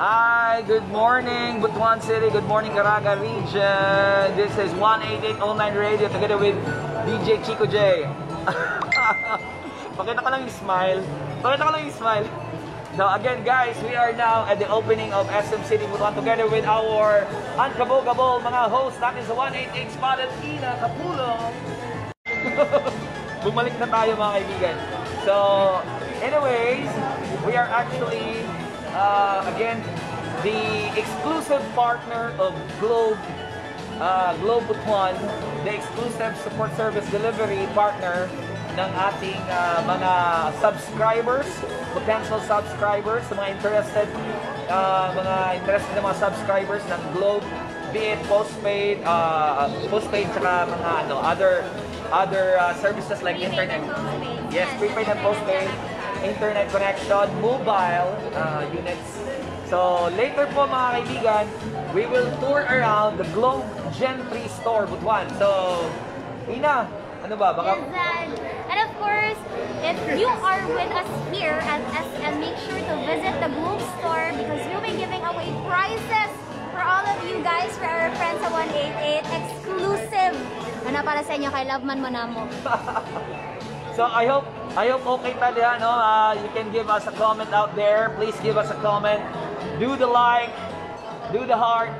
Hi, good morning, Butuan City. Good morning, Caraga region. This is 18809 Radio together with DJ Chico J. Pakita ko lang yung smile. So again, guys, we are now at the opening of SM City Butuan together with our unkabog-kabog mga hosts natin sa 188 Spotted Ina Kapulong. Bumalik na tayo mga kaibigan. So, anyways, we are actually again, the exclusive partner of Globe Butuan, the exclusive support service delivery partner ng ating mga subscribers, potential subscribers, mga interested na mga subscribers ng Globe, be it postpaid, tsaka mga other services like internet. Yes, prepaid and postpaid. Internet connection, mobile units. So later po mga kaibigan, we will tour around the Globe Gen 3 store, Butuan. So, Ina, ano ba? Baka... And of course, if you are with us here at SM, make sure to visit the Globe store because we'll be giving away prizes for all of you guys, for our friends sa 188, exclusive. Ano para sa inyo, kay Loveman Manamo. So I hope okay tayo, no? You can give us a comment out there. Please give us a comment. Do the like, do the heart.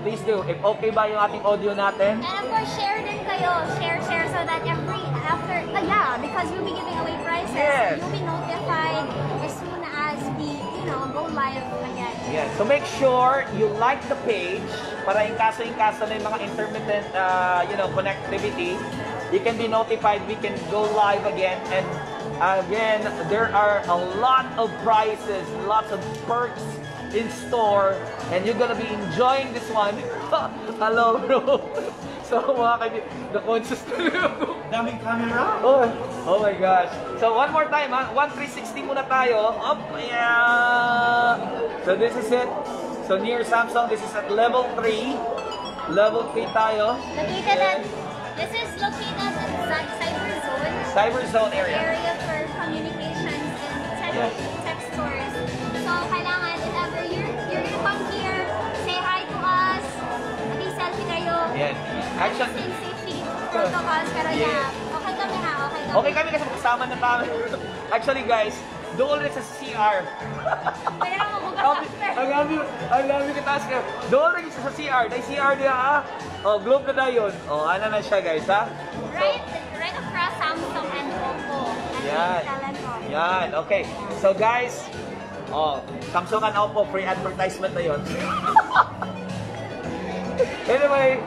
Please do. If okay ba yung ating audio natin. And of course, share din kayo. Share so that because we'll be giving away prizes. Yes. You'll be notified as soon as we, go live again. Yeah. So make sure you like the page para in kaso na yung mga intermittent, connectivity. You can be notified, we can go live again, and again, there are a lot of prizes, lots of perks in store, and you're gonna be enjoying this one. Hello, bro. So, mga kaibigan, na-conscious na ako. Daming camera. Oh my gosh. So, one more time, 1360 muna tayo. Up, yeah. So, this is it. So, near Samsung, this is at level 3. Level 3 tayo. This is located in Cyber Zone area. Area for communications and tech stores. So, kailangan, if ever you're gonna come here, say hi to us, selfie kayo. Yeah. Actually, safety protocols, pero okay kami ha, okay kami kasi kasama na kami. Actually guys, doon ulit sa CR. Pero mabugas Ang dami kataas ka. Doon ulit sa CR. Dahil CR niya Globe na yun. Ano na siya guys ha? Right across Samsung and Oppo. Yan. Okay. So guys, Samsung and Oppo, free advertisement na yun. Anyway,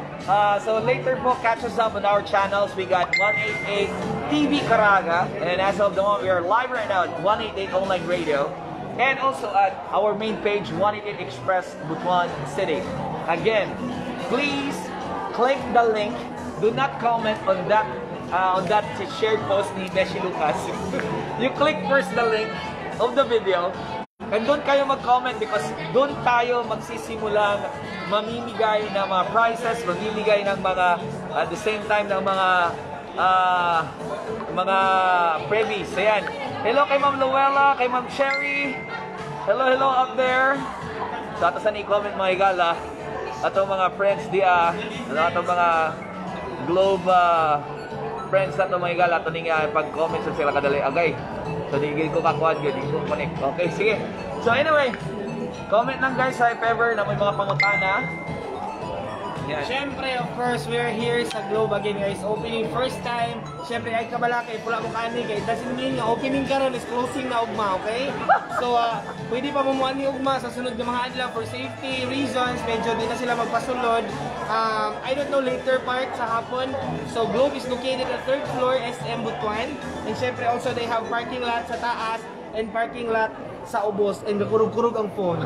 so later po, catch us up on our channels. We got 188 TV Caraga, and as of the moment, we are live right now at 188 Online Radio, and also at our main page, 188 Express Butuan City. Again, please click the link. Do not comment on that shared post ni Beshi Lucas. You click first the link of the video. And doon kayo mag-comment because doon tayo magsisimulang mamimigay ng mga prizes, mamimigay ng mga, at the same time, ng mga freebies. Ayan. Hello kay Ma'am Luella, kay Ma'am Sherry. Hello up there. So, ato saan i-comment mga igala. Ato mga friends ato mga Globe friends ato mga igala. Ato nga pag-comment sa sila kadali agay. So, digil ko kakuan, digil ko connect. Okay, sige. So, anyway, comment lang guys if ever na may mga pangutana. Yeah. Siyempre, of course, we're here sa Globe again guys. Opening first time. Siyempre, ay kabalakay, pula ko kani kay doesn't mean nga opening karon is closing na ugma, okay? So, pwede pa mamuan ni ugma sa sunod ng mga adlaw for safety reasons. Medyo di na sila magpasulod. I don't know later part sa hapon. So, Globe is located at 3rd floor SM Butuan. And siyempre, also they have parking lot sa taas and parking lot sa ubos. And kurug-kurug ang phone.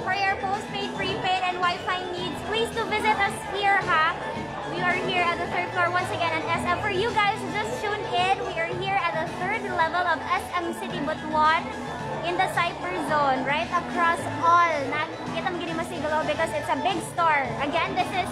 For your postpaid, prepaid, and Wi-Fi needs, please to visit us here, ha? We are here at the 3rd floor once again at SM. For you guys who just tuned in, we are here at the 3rd level of SM City Butuan in the Cyber Zone, right across all. Nakikita mo gini masigalo because it's a big store. Again, this is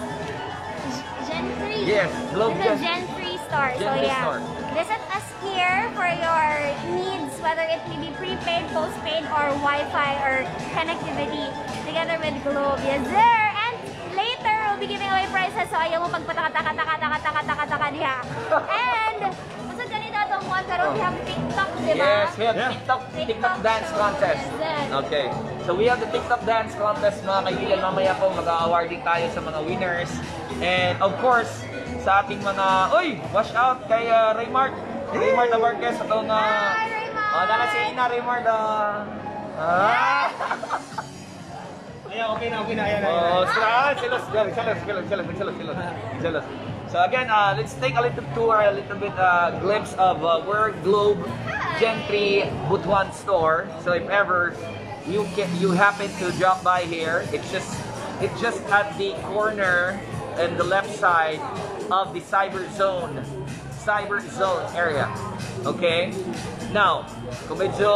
Gen 3. Yes, Globe Gen 3 store. Gen 3 store. Visit us here for your needs, whether it may be prepaid, postpaid, or Wi-Fi or connectivity together with Globe. Yes, sir! And later, we'll be giving away prizes, so ayaw mo pagpataka-taka-taka-taka-taka-taka diha. And, masod ganito itong one, pero we have TikTok, di ba? Yes, we have TikTok dance contest. Yes. Okay. So we have the TikTok dance contest, mga kaibigan. Mamaya po mag-awarding tayo sa mga winners. And of course, sa ating mga, watch out kay Raymart Navarquez. Itong, Hi, Raymart! Dala si Ina, Raymart. Ayan, okay na. Ayan. Jealous. So again, let's take a little tour, a little bit glimpse of where Globe Gen 3 Butuan store. So if ever you happen to drop by here, it's just at the corner and the left side of the cyber zone area. Okay? Now, kung medyo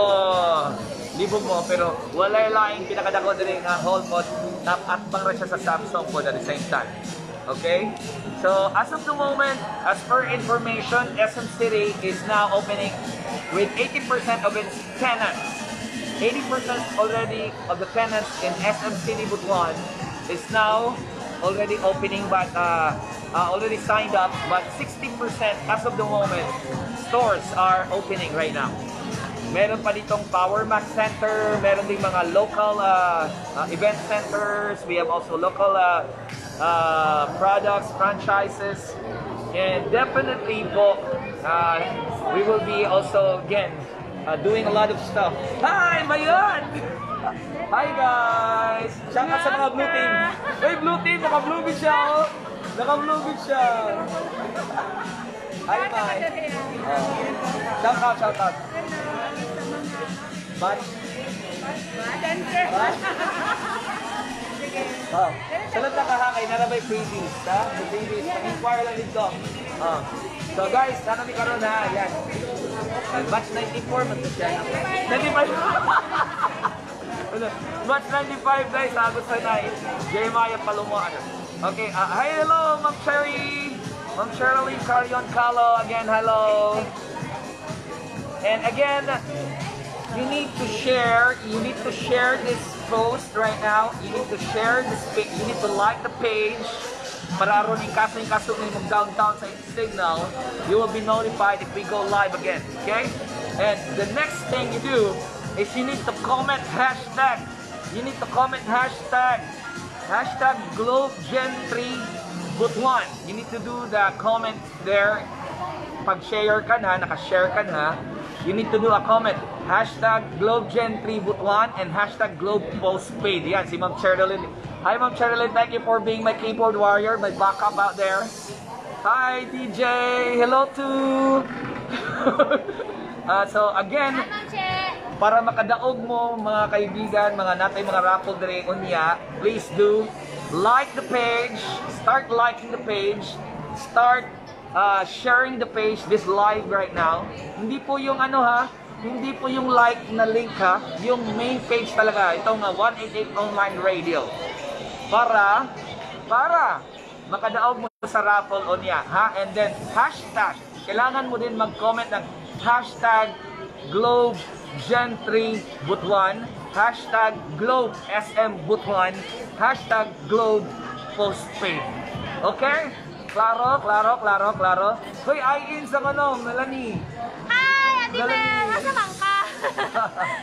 libo mo, pero wala laing pinakadako din nga hall po at bang siya sa Samsung po at the same time. Okay? So, as of the moment, as per information, SM City is now opening with 80% of its tenants. 80% already of the tenants in SM City Butuan is now already opening, but already signed up, but 60% as of the moment, stores are opening right now. Meron pa ditong Power Max Center, meron ding mga local event centers, we have also local products, franchises, and definitely po, we will be also, again, doing a lot of stuff. Hi, Mayan! Hi guys! Shout out sa mga blue team. Hey, blue team! Naka-blue siya, oh! Naka-blue siya! Hi, Mai! Shout out! Batch? Oh. Sunod na kahakay, narabay freebies, ha? The freebies, mag-inquire lang dito. So guys, sana ni karon ha, yan. Batch 94, mag-share na. 95! Batch 95 guys, Agos Sanay, Jeremiah Palomo. Okay, hi, hello, Ma'am Cherry, Ma'am Shirley Carion Calo, again, hello. And again, you need to share this post right now. You need to share this page, you need to like the page. Para aron yung kaso ng mag-downtown sa signal, you will be notified if we go live again, okay? And the next thing you do is you need to comment hashtag. You need to comment hashtag Globe Gen 3 Butuan. You need to do the comment there. Pag-share ka na, naka-share ka na, you need to do a comment. Hashtag Globe Gen 3 Butuan and hashtag Globe Postpaid. Yan, si Ma'am Cherilyn. Hi, Ma'am Cherilyn. Thank you for being my keyboard warrior, my backup out there. Hi, DJ. Hello to. So again, para makadaog mo mga kaibigan, mga natay mga raffle dire unya, please do like the page, start liking the page, start sharing the page, this live right now. Hindi po yung hindi po yung like na link ha, yung main page talaga, itong 188 Online Radio. Para makadaog mo sa raffle unya, ha? And then hashtag, kailangan mo din mag-comment ng hashtag Globe Gen 3 Butuan, hashtag Globe SM Butuan, hashtag Globe Postpaid. Okay? Klaro? Hoy, I-in sa Melanie. Hi, Ate Mel! Nasa bangka?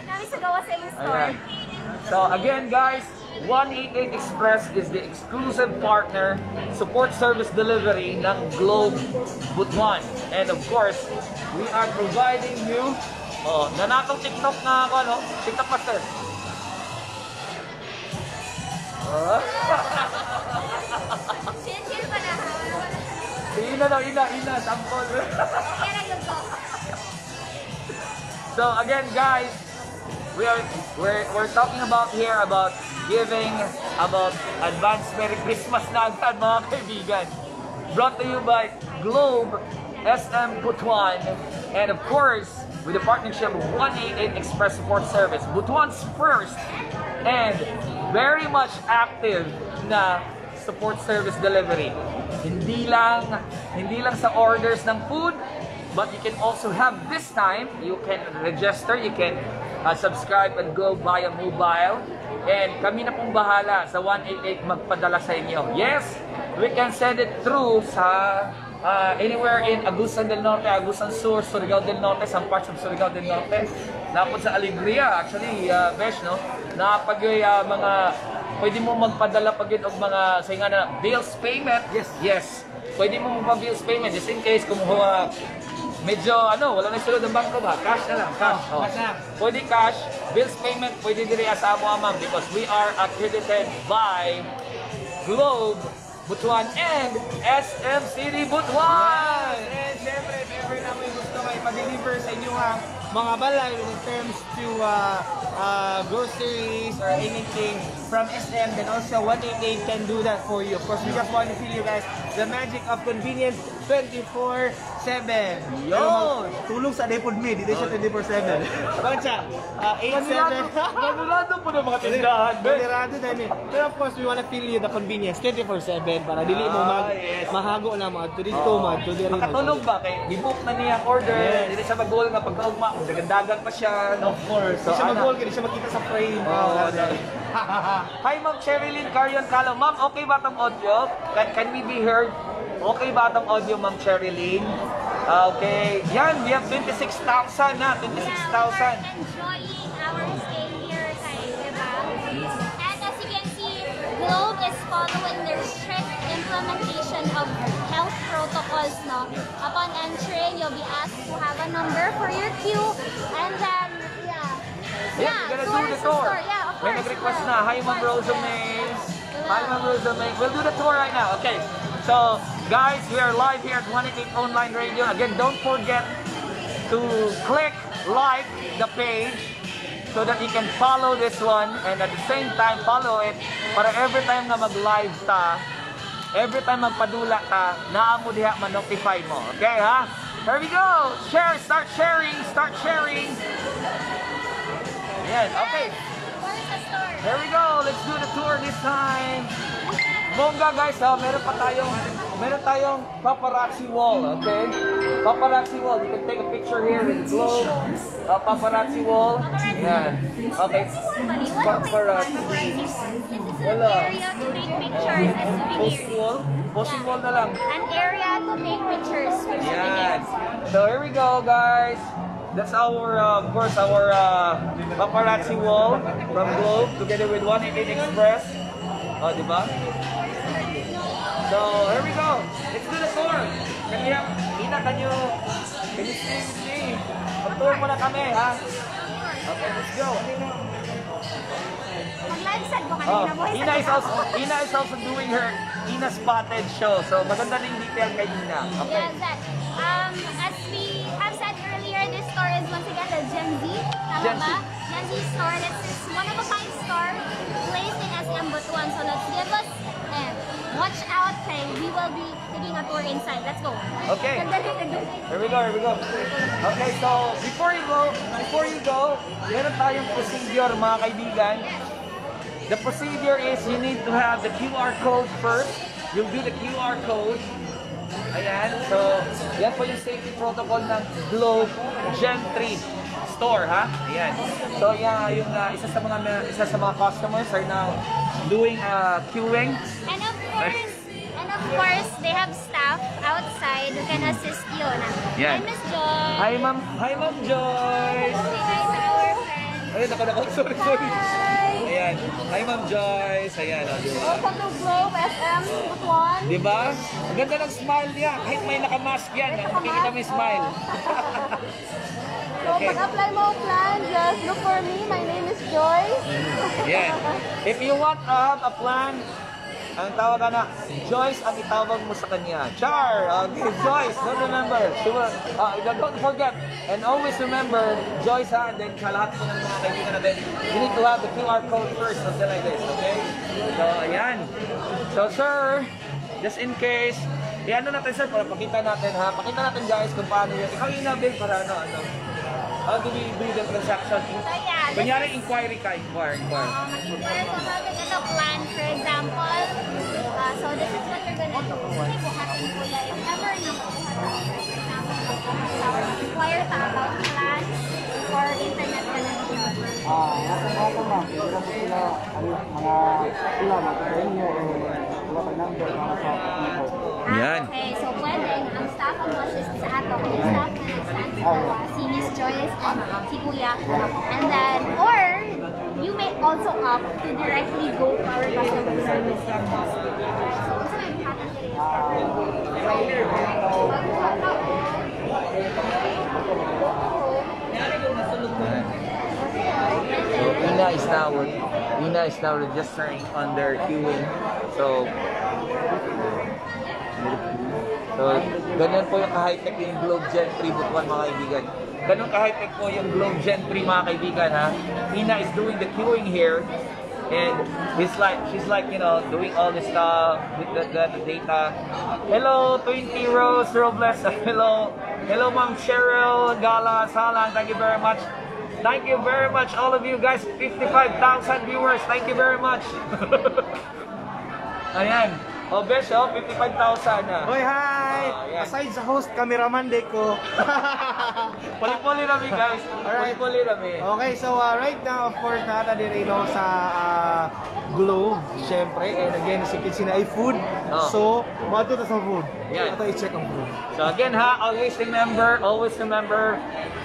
Nami sa gawa sa yung store. Ayan. So again guys, 188 Express is the exclusive partner support service delivery ng Globe Butuan. And of course, we are providing you nanatong TikTok na ako, TikTok master. Chill pa na ha? Ina, sampol. So again guys, we're talking about here about giving, about advance Merry Christmas na agad mga kaibigan. Brought to you by Globe SM Butuan, and of course with the partnership of 188 Express Support Service, Butuan's first and very much active na support service delivery. Hindi lang sa orders ng food, But you can also have this time, you can register, you can subscribe and go via mobile. And kami na pong bahala sa 188 magpadala sa inyo. Yes, we can send it through sa anywhere in Agusan del Norte, Agusan Sur, Surigao del Norte, some parts of Surigao del Norte. Napod sa Alegria, actually, Besh, no? Napag mga, pwede mo magpadala pag yun og mga, say nga na, bills payment. Yes. Pwede mo magpa-bills payment, just in case kung medyo, wala na sulod ng bangko ba? Cash na lang, cash. Cash na. Pwede cash, bills payment, pwede diri sa amo ma'am because we are accredited by Globe Butuan and SM City Butuan! And syempre, if ever na may gusto kayo mag-deliver sa inyo mga balay in terms to groceries or anything from SM, then also 188 can do that for you. Of course, we just want to feel you guys the magic of convenience 24/7. Yo! Tulong sa Depod Me, dito siya 24/7. Bakit siya? 8/7. Manulado po ng mga tindahan, Manulado na yun. Pero of course, we want to feel you the convenience 24/7 para dili mo mahago na mga dito, makatulog ba? Kay gibook na niya order, dili siya mag-goal nga pagkaugma, dagandagan pa siya. Of course. Hindi siya mag-goal, hindi siya makita sa frame. Hi Ma'am Cherilyn Carion Calo. Ma'am, okay ba itong audio? Can we be heard? Okay ba itong audio, Ma'am Cherilyn? Okay. Yan, we have 26,000 na. 26,000. Enjoying our stay here, diba? And as you can see, Globe is following their strict implementation of health protocols, no? Upon entering, you'll be asked to have a number for your queue, and then, Yeah, we're gonna do the tour. Yeah, of May course. nag-request na. Hi, Ma'am Rosa May. Hi, Ma'am Rosa May. We'll do the tour right now. Okay. So, guys, we are live here at 188 Online Radio. Again, don't forget to click like the page so that you can follow this one and at the same time follow it para every time na mag-live ta, every time magpadula ka, naamo diha ma-notify mo. Okay, ha? Here we go. Share, start sharing, start sharing. Yes, okay. Where's the store? Here we go. Let's do the tour this time. Bongga guys, meron tayong paparazzi wall, okay? Paparazzi wall. You can take a picture here with the globe. Paparazzi wall. Yan. Okay. Paparazzi. This is an Wala. area to take pictures and Post souvenirs. wall. Posting wall na lang. An area to take pictures with Yan. souvenirs. So here we go guys. That's our, of course, our paparazzi wall from Globe together with 188 Express. Oh, di ba? So, here we go. Let's do the tour. Can you see with me? Mag-tour muna kami, ha? Okay, let's go. Mag-live set ko kanina, boys. Ina is also doing her Ina Spotted show. So, maganda rin detail kay Ina. Okay. Yes, that. As we have said earlier, this store is once again the Gen Z. Gen Z. Gen Z store. This is one of a kind store placed in SM Butuan. So let's give us watch out, okay? We will be taking a tour inside. Let's go. Okay. Here we go, here we go. Okay, so before you go, meron tayong procedure mga kaibigan. The procedure is you need to have the QR code first. You'll do the QR code. Ayan, so yan po yung safety protocol ng Globe Gen 3 store, ha? Ayan. So yan, yung isa sa mga customers are now doing queuing. And of course, they have staff outside who can assist you. Yan. Hi, Miss Joy. Hi, Ma'am Joyce. Say hi to our friends. Ay, nako, sorry. Hi. Ayan. Hi, Ma'am Joyce. Ayan, o, di ba? Welcome to Globe SM Butuan. Di ba? Ang ganda ng smile niya. Kahit may nakamask yan, nakikita mo yung smile. So, Okay. pag-apply mo plan, just look for me. My name is Joyce. Yan. If you want to have a plan, ang tawag na, Joyce ang itawag mo sa kanya. Char! Okay, Joyce. Don't forget. And always remember, Joyce ha, and then sa lahat po ng mga kaibigan natin, you need to have the QR code first, something like this, okay? So, ayan. So, sir, just in case, ano natin sir, para pakita natin ha, pakita natin guys kung paano yun. Ikaw yung nabil para ano. How do we do the transaction? So yeah, Kunyari, inquiry ka, inquire. mag-inquire ka about ito plan, for example. So this is what you're gonna do. Kasi buhatin ko yan. If ever na inquire ka about plans or internet connection. Nasa ma'am. Siguro po sila, mga ulam, inyo, wala pa number, mga sa po. Yan. Okay, so pwede, ang staff ang assist sa ato, yung staff na nag-stand sa si Miss Joyce and si Kuya. And then, or, you may also opt to directly go to our customer service. So, gusto mo yung So Ina is now registering under queuing. So ganyan po yung ka-high-tech yung Globe Gen 3 Butuan, mga kaibigan. Ganun ka-high-tech po yung Globe Gen 3, mga kaibigan, ha. Ina is doing the queuing here. And she's like, you know, doing all this stuff with the data. Hello, 20 Rose Robles. Hello, Ma'am Cheryl Gala Salang. Thank you very much. Thank you very much, all of you guys. 55,000 viewers. Thank you very much. Ayan. Oh, Besh, 55,000 na. Hoy, hi! Ayan. Aside sa host, cameraman de ko. Puli-puli kami, guys. Alright. Puli-puli kami. Okay, so right now, of course, nata din sa Globe, syempre. And again, si Kitsin ay food. Oh. So, matuto sa food. Yan. Ito i-check ang food. So again, always remember,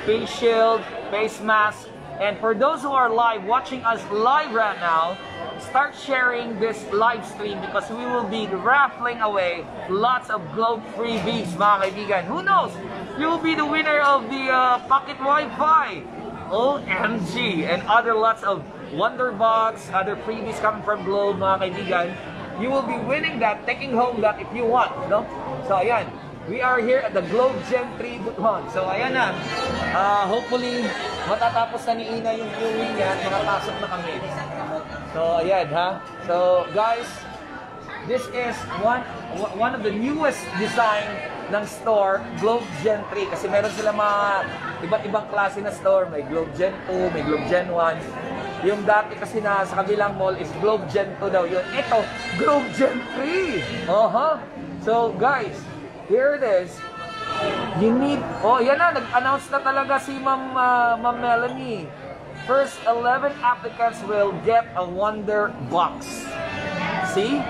face shield, face mask. And for those who are watching us live right now, start sharing this live stream because we will be raffling away lots of Globe freebies, mga kaibigan. Who knows? You will be the winner of the pocket Wi-Fi, OMG, and other lots of Wonder Box, other freebies coming from Globe, mga kaibigan. You will be winning that, taking home that if you want, no? So ayan, we are here at the Globe Gen 3 Butuan. So ayan na, hopefully matatapos na ni Ina yung viewing niya at makapasok na kami. So ayan, ha. So guys, this is one of the newest design ng store, Globe Gen 3, kasi meron sila mga iba't ibang klase na store. May Globe Gen 2, may Globe Gen 1. Yung dati kasi na sa kabilang mall is Globe Gen 2 daw yun. Ito, Globe Gen 3. So guys, here it is. You need, yan na, nag-announce na talaga si Ma'am Melanie. First 11 applicants will get a Wonder Box. See?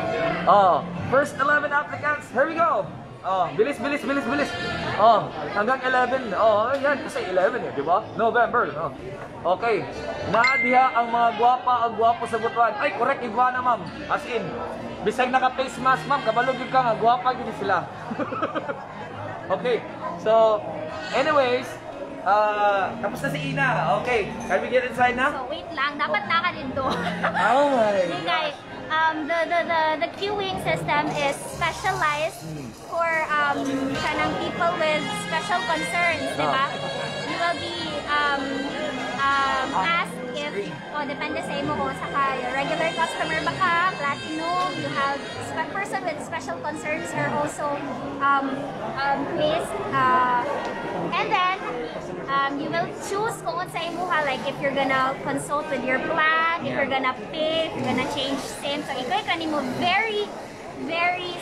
First 11 applicants. Here we go. Bilis. Hanggang 11. Yan, kasi 11 di ba? November. Okay. Nadia ang mga gwapo sa Butuan. Ay, correct, Iguana, ma'am. As in, bisag naka-face mask, ma'am, kabalog yun ka nga, gwapa yun sila. Okay, so, anyways, tapos na si Ina. Okay, can we get inside na? So wait lang, dapat naka dito. Oh my God. The queuing system is specialized for kanang people with special concerns, di ba? You will be asked if, depende sa imo kung saka regular customer ba ka, platinum, you have person with special concerns are also placed. And then, you will choose kung sa imo ha, like if you're gonna consult with your plan, if you're gonna pay, if you're gonna change SIM. So, ikaw kanimo very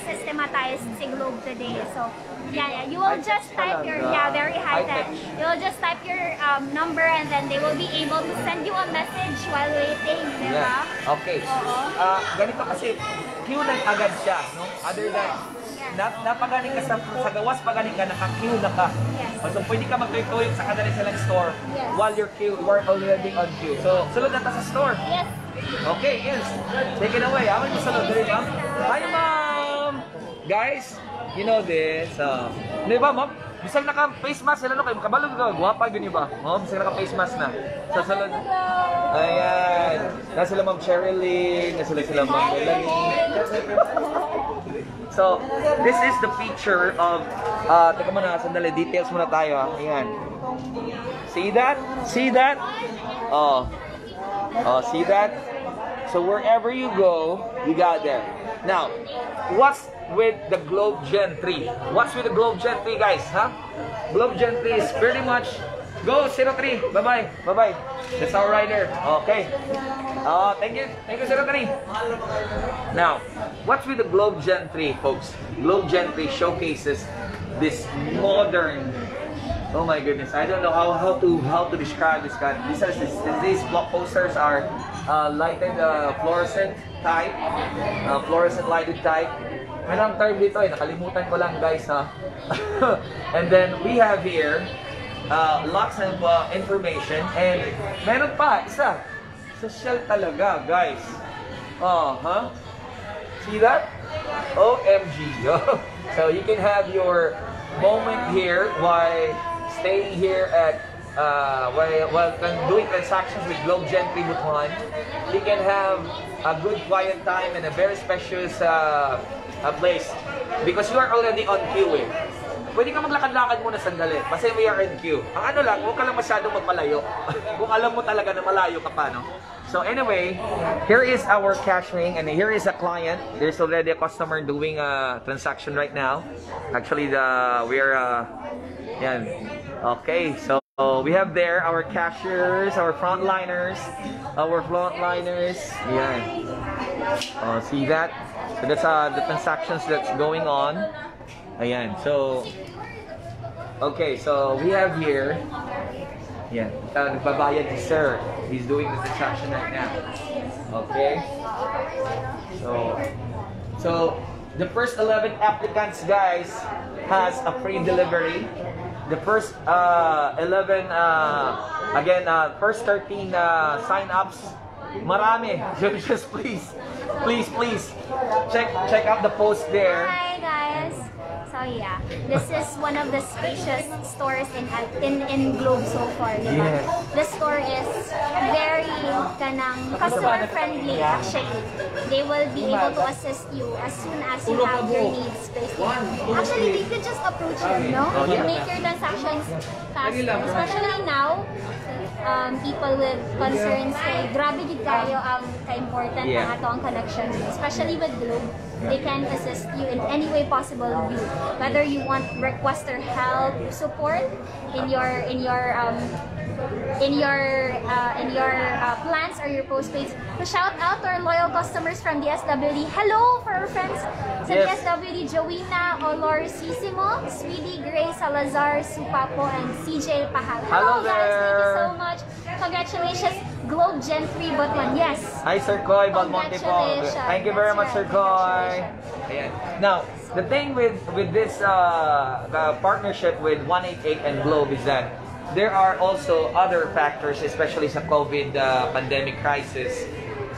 systematized si Globe today. So, yeah, you will just type your, very high-tech. You will just type your number and then they will be able to send you a message while waiting, di ba? Yeah. Okay. Ganito kasi, queue na agad siya, no? Other than, napagaling ka sa gawas, pagaling ka, naka-queue na ka. Yes. So, pwede ka magtuyok sa kadali silang store while you're already on queue. So, sulod na ta sa store. Yes. Okay, yes. Take it away. Awan mo sulod. Dali, ma'am. Hi, ma'am! Guys, you know this. Di ba, ma'am? Bisag naka-face mask sila, no? Kabalog ka, guwapa yun, ba? Bisag naka-face mask na. Sa sulod. Ayan. Nasa sila ma'am Sherilyn, nasa sila ma'am Melanie. So, this is the feature of, teka muna, sandali, details muna tayo, ayan. See that? See that? See that? So, wherever you go, you got there. Now, what's with the Globe Gen 3? What's with the Globe Gen 3, guys, huh? Globe Gen 3 is pretty much Go, 03. Bye-bye. Bye-bye. That's our rider. Okay. Thank you. Thank you, 03. Now, what's with the Globe Gen 3, folks? Globe Gen 3 showcases this modern. Oh my goodness, I don't know how to describe this guy. These block posters are lighted fluorescent type, fluorescent lighted type. Anong term dito eh, nakalimutan ko lang guys ha. And then we have here lots of information and meron pa isa. Social talaga guys. See that? OMG. So you can have your moment here while staying here at while doing transactions with Globe Gen 3 Butuan. You can have a good quiet time and a very spacious place because you are already on queue eh. Pwede ka maglakad-lakad muna sandali kasi we are in queue. Ang ano lang, huwag ka lang masyadong magpalayo kung alam mo talaga na malayo ka pa, no? So anyway, here is our cash ring and here is a client. There's already a customer doing a transaction right now. Actually, yan. Okay, so we have there our cashiers, our frontliners. Yan. See that? So that's the transactions that's going on. Ayan. So, okay, so we have here. Yeah, nagbabayad si sir. He's doing the transaction right now. Okay. So the first 11 applicants, guys, has a free delivery. The first 11, first 13 sign-ups, marami. Just please check out the post there. Hi guys. So yeah, this is one of the spacious stores in Globe so far. Diba? Yes. The store is very customer friendly actually. They will be able to assist you as soon as you have your needs placed. Actually, they could just approach you, no? To make your transactions faster. Especially now, people with concerns kay grabe gid kayo ang ka-important ng atong connection. Especially with Globe, they can assist you in any way possible with you. Whether you want request or help, support in your plans or your postpaid. So shout out to our loyal customers from DSWD. Hello for our friends sa DSWD, Joina Olorsissimo, Sweetie Gray Salazar Supapo, and CJ Pahal. Hello guys, thank you there. so much. Congratulations, Globe Gen 3 Butuan. Yes. Hi Sir Koy Balmonte po. Congratulations. Thank you very much, Sir Koy. Ayan. Now, the thing with this partnership with 188 and Globe is that there are also other factors, especially sa COVID pandemic crisis.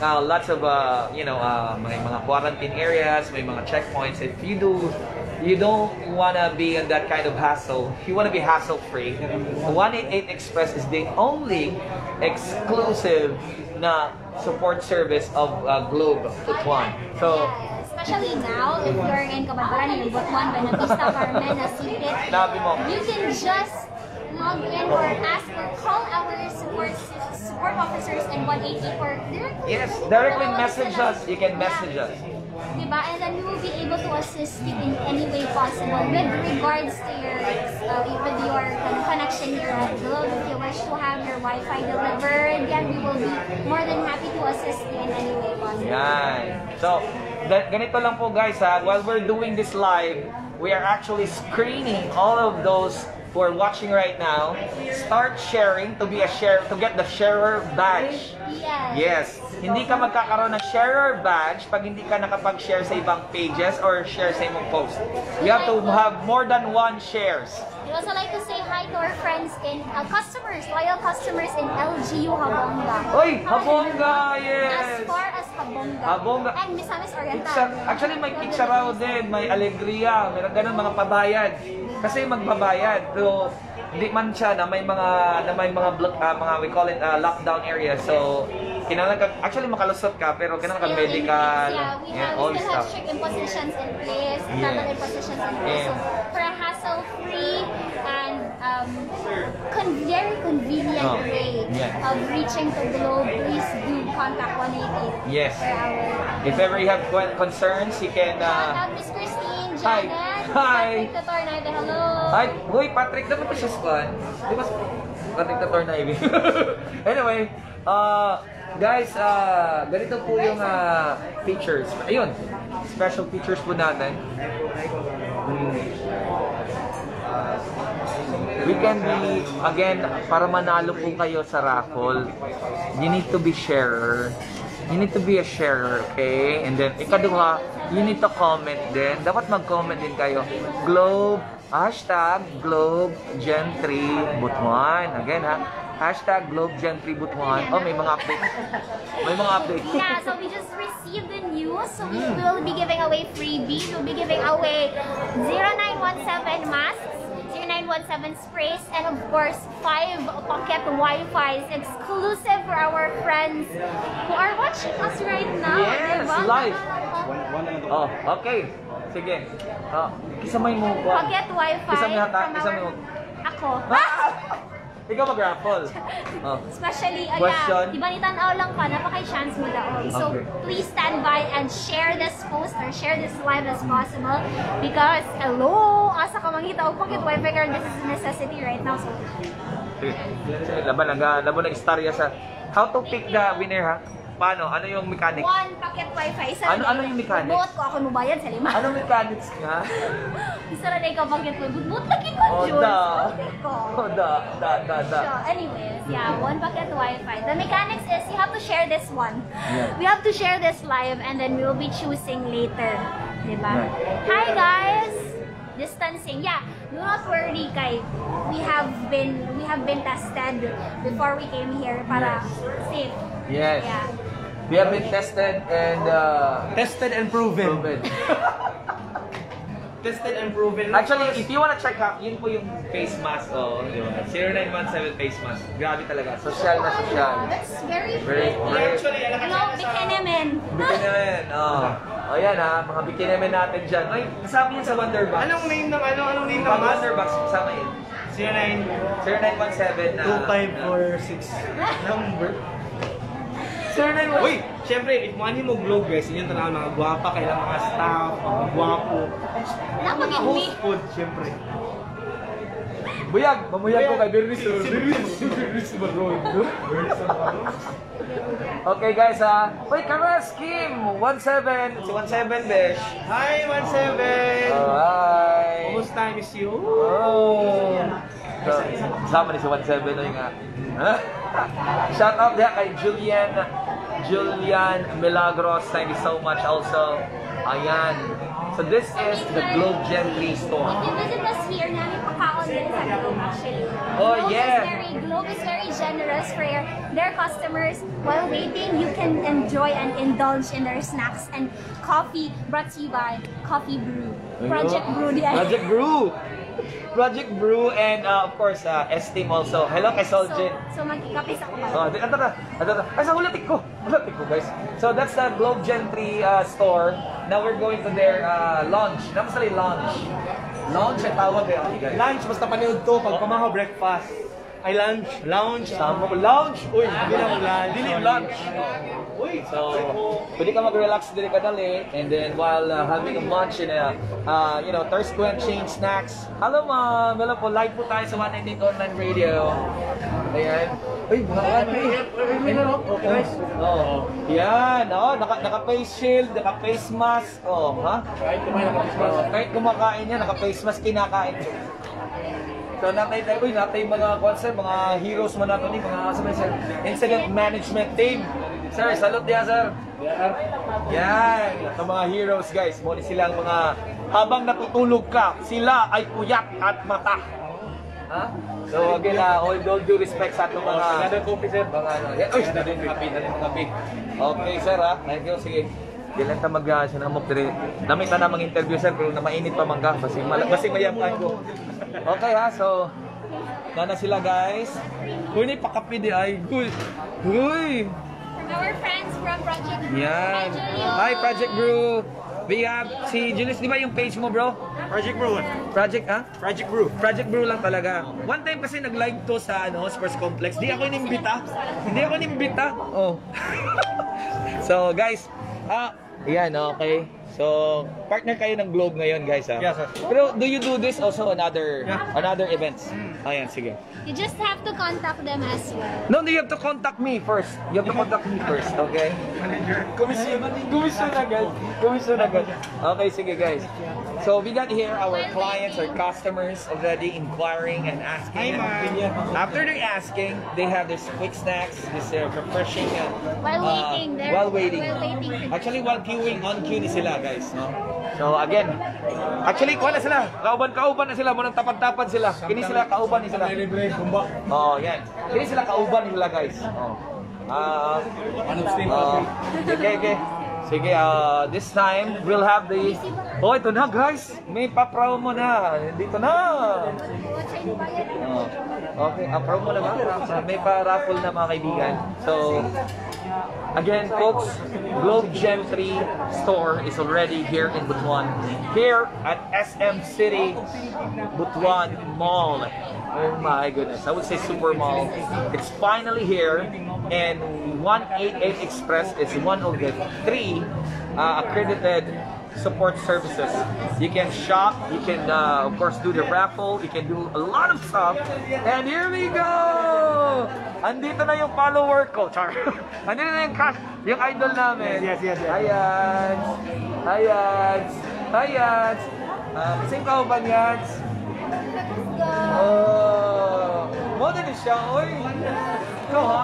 Lots of may mga quarantine areas, may mga checkpoints. If you don't wanna be in that kind of hassle, if you wanna be hassle-free, 188 Express is the only exclusive na support service of Globe Butuan. So, especially now, if you're in Cabanaturan, in Butuan, Buenavista, Carmen, Nasipit, you can just log in or ask or call our support officers in 188 or directly message us. You can message us. Diba? And then we will be able to assist you in any way possible with regards to your connection here at Globe. If you wish to have your Wi-Fi delivered, then we will be more than happy to assist you in any way possible. Yan. So, ganito lang po guys ha, while we're doing this live, we are actually screening all of those who are watching right now. Start sharing to get the sharer badge. Yes. Hindi ka magkakaroon ng sharer badge pag hindi ka nakapag-share sa ibang pages or share sa imong post. You have to have more than 1 shares. We'd also like to say hi to our friends in loyal customers in LGU Habonga. Oy, Habonga, yes! As far as Habonga. Habonga. And Misamis Oriental. Actually, may Kitsaraw din, may Alegria, may ganun mga pabayad. Kasi magbabayad. So, hindi man siya na may mga we call it lockdown area. So, actually makalusot ka pero kailangan ka medical. We still have strict impositions in place, travel impositions in place. So, for a hassle-free and very convenient way of reaching to Globe, please do contact 188. Yes. For our, if ever you have concerns, you can shout out Miss Christine, Hi. Janet, Hi. Patrick Tatornaide, hello. Hi, boy, Patrick, dapat pa siya squad. Di ba? Dictator na ibig. Anyway, guys, ganito po yung features. Ayun, special features po natin. We can be, again, para manalo po kayo sa raffle, you need to be sharer. You need to be a sharer, okay? And then, ikaduha, you need to comment din. Dapat mag-comment din kayo. Globe, hashtag Globe Gen 3 Butuan. Again, ha? Hashtag Globe Gen 3 Butuan. Oh, may mga updates. May mga updates. Yeah, so we just received the news. So we will be giving away freebies. We'll be giving away 0917 masks, 0917 sprays, and of course 5 pocket Wi-Fi's exclusive for our friends who are watching us right now. Yes, diba? live. Oh, okay. Sige. Kisamay mo ko. Pocket Wi-Fi Kisamay hata, from kisamay mo. Ako. Ikaw mag-raffle. Oh. Especially, Question? iba ni tanaw lang ka, napaka-chance mo daw. So, Okay. please stand by and share this post or share this live as possible because, hello, asa ka mangita o pocket Wi-Fi girl, this is a necessity right now. So, Sige. Laban nag-istorya sa how to pick the winner, ha? Paano? Ano yung mechanics? one pocket Wi-Fi. Isa Ano yung mechanics? Buot ko ako mubayad sa lima. Ano mechanics nga? Isa na ikaw pocket Wi-Fi. Buot lagi ko, Jules. Okay ko. Oh, da. So, anyways, yeah, one pocket Wi-Fi. The mechanics is you have to share this one. Yeah. We have to share this live and then we will be choosing later. Diba? Yeah. Hi guys! Distancing. Yeah, do not worry kay we have been tested before we came here para safe. Yes. Yeah. We have been tested and Tested and proven. proven. Tested and proven. Actually, if you wanna check out, yun po yung face mask. Oh, di ba? 0917 face mask. Grabe talaga. Social na social. That's very Very, pretty. very. Actually, Hello, bikini men. Bikini men. Oh. Oh, yan ha. Mga bikini men natin dyan. Ay, kasama yun sa Wonderbox. Anong name ng anong name ng Pag mask? Wonderbox, kasama yun. 0917 na. 2546 number. 0917. Uy, syempre, if money mo globe guys, yun yung tanaw mga gwapa, kailang mga staff, mga gwapo. Napagin me. Host food, syempre. Buyag. Mamuyag ko kay Bernis. Okay guys ha. Uy, Karas, Kim. 17. Si 17, Besh. Hi, 17! Hi. Kumusta, miss you? Oh. So, sama ni si 17 na yung shout out dia kay Julian Milagros. Thank you so much also. Ayan. So this is the Globe Gen 3 store. If you visit us here, namin pakaon din sa Globe actually. Oh, Globe yeah. Globe is very generous for their customers. While waiting, you can enjoy and indulge in their snacks and coffee brought to you by Coffee Brew. Project Brew di ay. Project Brew. Project Brew and of course S-Team also. Hello kay Soljin. So magkikapis ako ba? Oh, ata. Ay, sa hulatik ko guys. So that's the Globe Gen 3 store. Now we're going to their launch. Naman sa launch. Launch ang tawag eh, guys. Lunch, basta paniod to, pag pamahaw breakfast. Ay, lunch. Lounge. Tama ko, lounge. Uy, Hindi lang lunch. Dili lunch. So, pwede ka mag-relax dili ka dali and then while having a munch and thirst quenching snacks. Hello ma'am, hello po, live po tayo sa 198 Online Radio. Ayan. Uy, mga okay guys. Oh. Yan, naka-face shield, naka-face mask. Oh, ha? Kahit kumakain niya, naka-face mask kinakain. So natay mga concert, mga heroes man nato ni mga incident management team. Sir, salute diya sir. Yan, sa mga heroes guys, mo ni silang mga habang natutulog ka, sila ay puyat at mata. Ha? So again, all due respect sa atong mga coffee, sir. Mga oy, dadin kape. Okay sir ha. Thank you, sige. Dilan ta sinamok dire. Namit na namang interview sir pero na mainit pa man ka kasi mayam ko. Okay ha, so nana sila guys. Uy, ni pakapi di ay. Uy. From our friends from Project Brew. Yan. Hi, Julio. Hi, Project Brew. We have si Julius, di ba yung page mo, bro? Project Brew. Project, ha? Project Brew. Project Brew lang talaga. One time kasi nag-live to sa Sports Complex. Di ako inimbita. Oh. So, guys, yan, okay. So, partner kayo ng Globe ngayon, guys, ha? Yes, sir. Pero do you do this also on other events? Ayan, sige. You just have to contact them as well. No, you have to contact me first. You have to contact me first, okay? Commission agad. Commission agad. Okay, sige guys. So we got here our clients, our customers already inquiring and asking. After they're asking, they have this quick snacks, this refreshing. While waiting, they're While waiting. Actually, while queuing, on queue ni sila guys. No? So again, actually kuha na sila. Kauban na sila. Munang tapad-tapad sila. Kini sila kauban ni sila. Oh, yan. Kini sila kauban nila guys. Oh. Okay. Sige, this time we'll have the... Oh, ito na guys. May pa-promo na. Dito na. Okay, promo na ba? May pa-raffle na mga kaibigan. So, again folks, Globe Gem 3 store is already here in Butuan. Here at SM City Butuan Mall. Oh my goodness, I would say super mall. It's finally here, and 188 Express is one of the 3 accredited support services. You can shop, you can of course do the raffle, you can do a lot of stuff. And here we go! Andito na yung follower ko, char. Andito na yung idol namin. Yes. Ayan. Kasing ka ba yan? Oh, mo din siya, oy. Ikaw ha?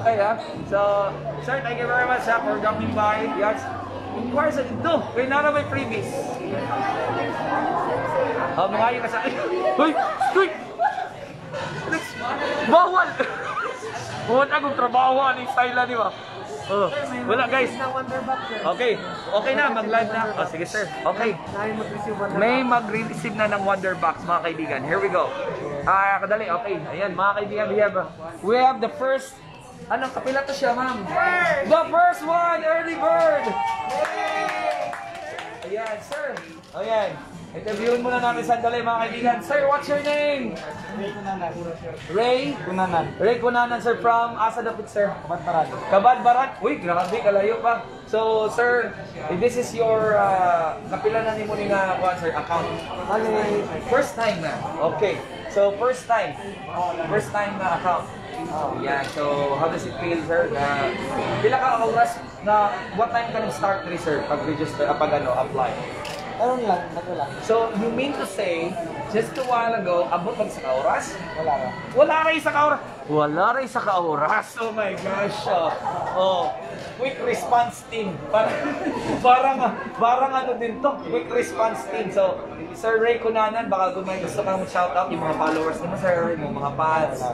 Okay ha. So, sir, thank you very much for coming by. Yes. Inquire sa ito. Kaya nara may freebies. Mga yung kasa... Uy! Bawal! Huwag akong trabaho. Ano yung style di ba? Wala guys. Okay na, mag-live na. Sige sir. Okay. May mag-receive na ng Wonder Box mga kaibigan. Here we go. Kadali. Okay. Ayan mga kaibigan, we have the first. Anong kapila to siya, ma'am? The first one, early bird. Ayan, sir. Ayan. Interviewin muna natin sandali mga kaibigan. Sir, what's your name? Ray Kunanan. Ray Kunanan, sir, from asa dapit, sir? Kabadbaran. Uy, grabe, kalayo pa. So, sir, this is your kapila na ni mo ni nga sir, account. First time na. Okay. So, first time na account. Yeah, so how does it feel, sir? Pila ka oras na what time ka nag-start rin, sir, pag-register, apply? So, you mean to say, just a while ago, abot mag sa oras? Wala rin sa oras. Oh my gosh. Quick response team. Parang ano din to, quick response team. So, Sir Ray Kunanan, baka kung may gusto kang mag-shoutout yung mga followers naman, sir, yung mga fans.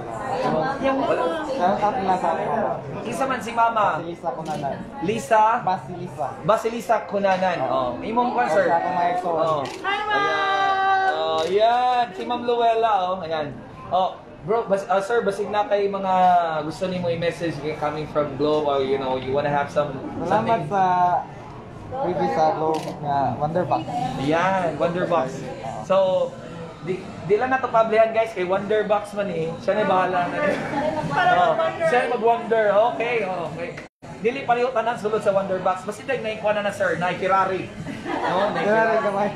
Isa man si Mama. Lisa Kunanan. Lisa? Basilisa Kunanan. Imong ka, sir. Ayan. Si Ma'am Luella, ayan. Bro, sir, basig na kay mga gusto nimo i-message coming from Globe, or you know, you wanna have something. Salamat sa review sa Globe nga Wonder Box. Ayan, Wonder Box. So, di lang nato pablihan guys, kay Wonder Box man siya na bahala na. Siya mag-wonder. Okay. Dili paliw tanan sulod sa Wonder Box. Basta naikuha na sir, na Ferrari. No, Ferrari gamay.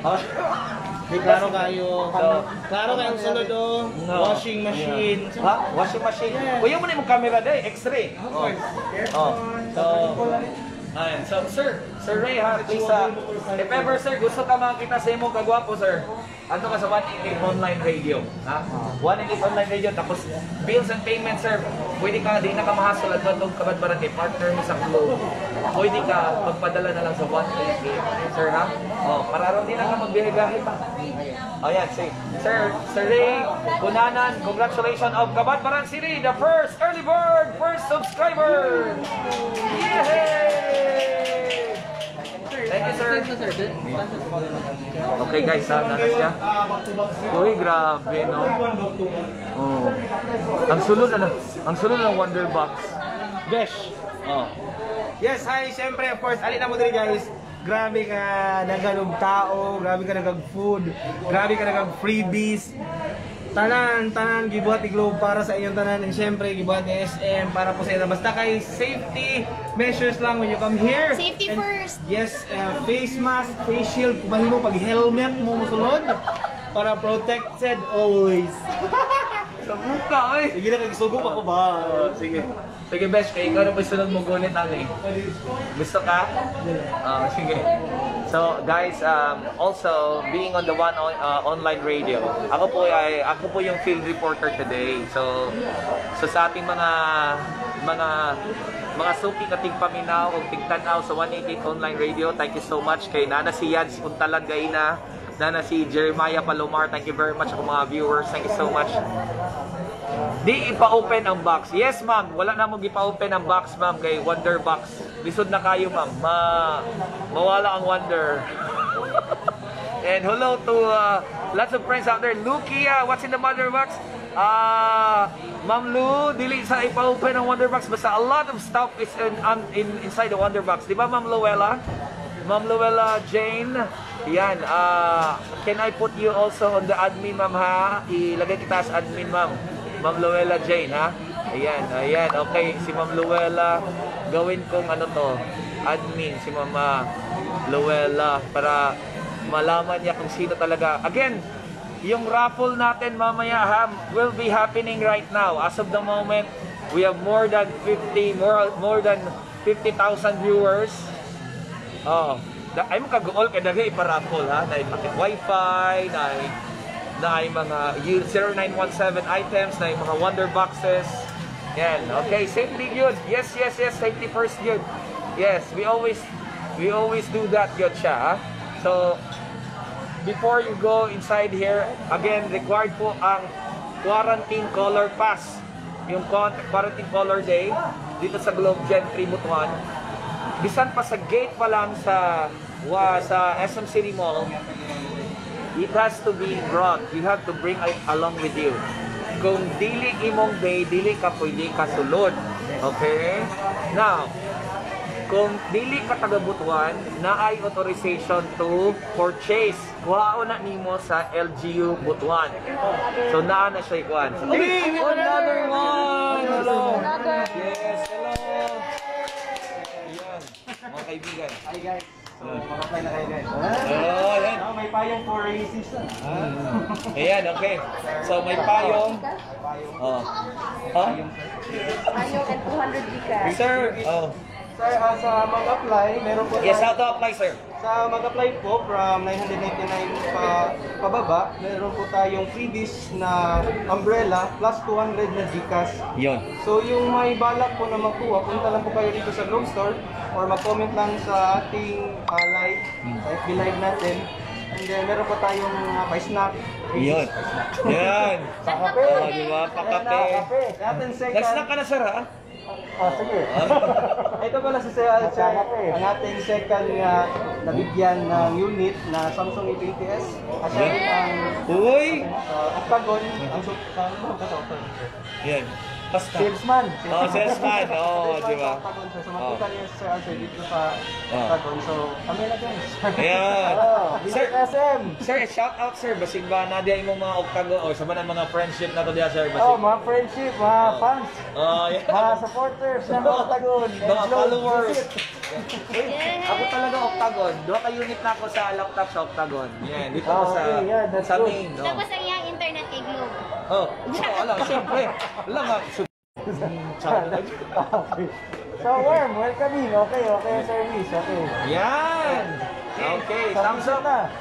Klaro kayo sunod washing machine. Ha? Washing machine. Kuya mo na yung camera day, X-ray. So, Sir Ray ha, please, if ever sir, gusto ka makita sa imong kagwapo sir, ano ka sa 188 online radio, ha? 188 online radio, tapos bills and payments sir, pwede ka, di na ka mahasol at bandong kabadbaran kay partner mo sa Globe. Pwede ka magpadala na lang sa 188, sir ha? Para rin di na ka magbihigahe pa. Yan, say, Sir Ray Kunanan, congratulations of Kabadbaran City, the first early bird, first subscriber! Yay! Thank you, sir. Okay guys, nanas siya. Uy, grabe, no? Ang sulod ng Wonder Box. Besh. Yes, hi, syempre, of course, alin na mo diri guys. Grabe ka naghanong tao, grabe ka nagag-food, grabe ka nagag-freebies. Tanan, gibuhat ni Globe para sa inyong tanan, and syempre gibuhat ni SM para po sa inyo. Basta kay safety measures lang when you come here. Safety first. Yes, face mask, face shield, mahimo pag helmet mo musulod. Para protected always. Sa buka, eh. Sige na, nagsugong ako ba? Sige. Sige, Besh, kaya ikaw na ba sunod mo gunit natin? Gusto ka? Sige. So, guys, also, being on the online radio, ako po yung field reporter today. So sa ating mga suki na tigpaminaw o tigtanaw sa 188 online radio, thank you so much kay Nana si Yads Puntalan Gaina, Nana si Jeremiah Palomar, thank you very much ako mga viewers, thank you so much. Di ipa-open ang box. Yes, ma'am. Wala na mo ipa-open ang box, ma'am, kay Wonder Box. Lisod na kayo, ma'am. Mawala ang Wonder. And hello to lots of friends out there. Lukia, what's in the Wonder Box? Ma'am Lu, dili sa ipa-open ang Wonder Box. Basta a lot of stuff is inside the Wonder Box. Di ba, Ma'am Luella? Ma'am Luella Jane. Yan. Can I put you also on the admin, ma'am, ha? Ilagay kita sa admin, ma'am. Ma'am Luella Jane, ha? Ayan, ayan. Okay, si Ma'am Luella, gawin kong ano to, admin, si Ma'am Luella, para malaman niya kung sino talaga. Again, yung raffle natin mamaya, ha, will be happening right now. As of the moment, we have more than 50,000 viewers. Oh, ay mo kagool kay dagay iparaffle, ha? Na pakit wifi, na mga 0917 items, na mga Wonder Boxes. Yan. Okay, safety good. Yes, yes, yes, safety first good. Yes, we always do that good siya, ha? So before you go inside here, again, required po ang quarantine color pass. Yung quarantine color day dito sa Globe Gen 3 Butuan. Bisan pa sa gate pa lang sa SM City Mall, it has to be brought. You have to bring it along with you. Kung dili imong day, dili ka pwede kasulod. Okay? Now, kung dili ka taga Butuan, naay authorization to purchase. Kuhaon na nimo sa LGU Butuan. So naa na siya ikuan. So, another one! Hello! Yes, hello! Ayan, mga kaibigan. Hi guys. So, mag-apply na kayo guys. Oh, ayan. May payong for races na. Ayan, okay. So may payong. Oh. Huh? Payong and 200 gigas. Sir, oh. Sir, sa mag-apply, meron po Yes, how to apply, sir? Sa mag-apply po from 999 pababa, meron po tayong freebies na umbrella plus 200 na Gcash. Yon. So yung may balak po na magkuha, punta lang po kayo dito sa Globe Store or mag-comment lang sa ating live, sa FB Live natin. And then meron po tayong pa-snack. Yon. Yan. Pa-kape. Oh, di ba? Pa-kape. Ating second. Nag-snack ka na, sir, ha? Oh, sige. Ito pala si Sir Alchan, ang ating second nabigyan ng unit na Samsung A20s. At siya rin ang Uy! Octagon, ang Yan. Basta. salesman. Oh, salesman. Oh, di ba? So, makita niyo si Sir Alchan dito sa Oh. Octagon. So, kami na din. Ayan. Sir Sir, SM. sir, shout out, sir. Basig ba na diyan yung mga Octagon o sa mga friendship na to diya, sir? Oh, Basig. mga friendship, mga fans, Oh, yeah. mga supporters ng Octagon. Mga followers. Yeah. Ako talaga Octagon. Doon ka unit na ako sa laptop sa Octagon. Yan, dito Oh, ako sa okay, yeah, that's sa good. main. Oh. Tapos ang iyang internet kay Globe. Oh, alam, siyempre. Alam nga. Okay. So, Worm, welcoming. Okay, okay ang service. Okay. Yan. Okay, thumbs up. na.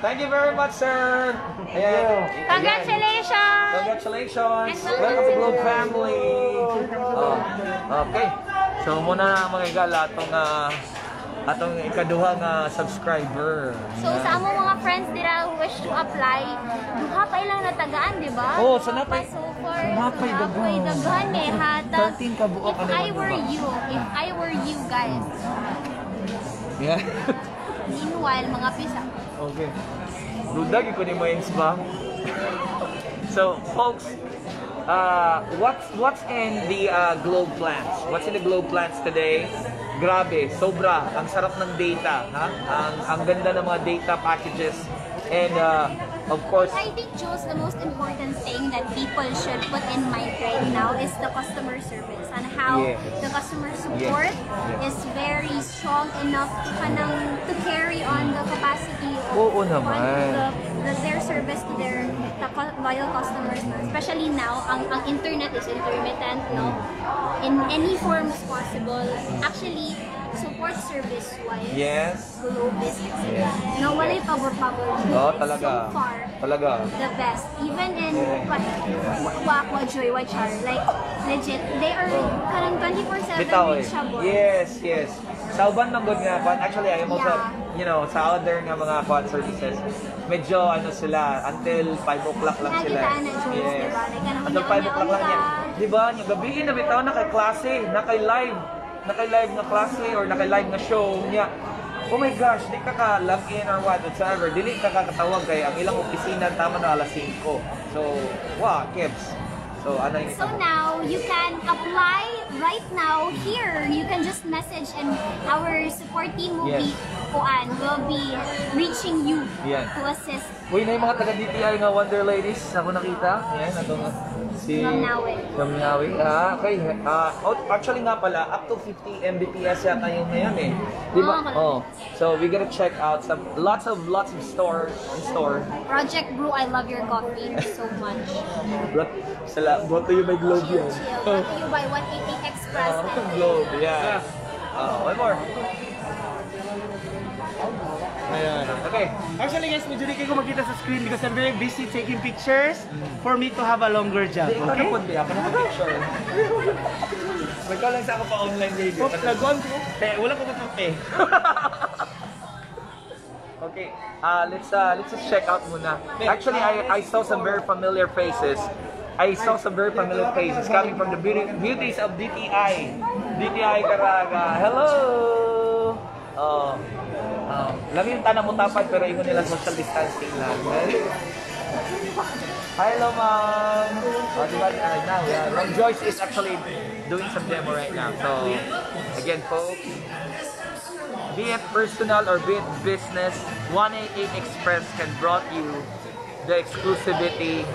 Thank you very much, sir. Ayan. Congratulations! Congratulations. And Welcome to Globe family. Oh, okay. So muna mga igala atong ikaduha nga subscriber. So sa among mga friends dira who wish to apply, duha pa ilang natagaan, di ba? Oh, sa napay- So far, napay napay daghan eh. Hatag. 13 ka buok If ano I yung were box. you, if I were you guys, Yeah. meanwhile, mga pisa. Okay. Dudag ko ni Moins ba? So, folks, what's in the Globe plans? What's in the Globe plans today? Grabe, sobra. Ang sarap ng data, ha? Ang ganda ng mga data packages. And of course, I think, Jules, the most important thing that people should put in mind right now is the customer service and how Yes. the customer support is very strong enough to carry on the capacity of Oo naman. their service to their loyal customers. No? Especially now, ang internet is intermittent, no? In any forms possible. Actually, support service-wise, yes. Globe is Yes. no, wala'y pabor-pabor. Oh, It's talaga. so far Talaga. the best. Even in Joy, Wachar, like legit, they are kanang 24/7 Bitaw eh. reachable. Yes, yes. Sa uban ng good nga, kwan, actually, ayaw mo sa, Yeah. you know, sa other nga mga kwan services, medyo ano sila, until 5 o'clock lang sila. Nakitaan na, Jules, Yes. diba? Like, kanang Until 5 o'clock lang yan. unya-unya. Di ba? Yung gabi na bitaw na kay klase, na kay live na klase or na kay live na show niya. Oh my gosh, di ka log in or whatsoever. Dili ka kakatawag kay ang ilang opisina tama na alas 5. So, wow, Kebs. So, ano yung So now, you can apply right now here. You can just message and our support team will Yes. will be reaching you Yan. to assist. Uy, na yung mga taga-DTI nga Wonder Ladies, ako nakita. Yan, ito nga. Si Ma'am Nawi. Ma'am Nawi. Okay. Actually nga pala, up to 50 Mbps yata yun ngayon eh. Di ba? Oh, So, we gotta check out lots of stores in store. Project Brew, I love your coffee so much. Brought to you by Globe yun. Chill. Brought to you by 180 Express. Globe, yeah. One more. Ayan. Okay. Actually guys, medyo di kayo makita sa screen because I'm very busy taking pictures for me to have a longer job. Hindi, ikaw Okay? na po, ako na picture. Ikaw lang sa ako pa online radio. Oops, nag-on ko. Wala ko pa pe. Okay, let's just check out muna. Actually, I saw some very familiar faces. Coming from the beauties of DTI. DTI Caraga. Hello! Lami yung tanang mo tapad pero ingon nila social distancing lang. Hi, hello ma'am! Diba right now, yeah. Ma'am Joyce is actually doing some demo right now. So, again folks, be it personal or be it business, 188 Express can brought you the exclusivity,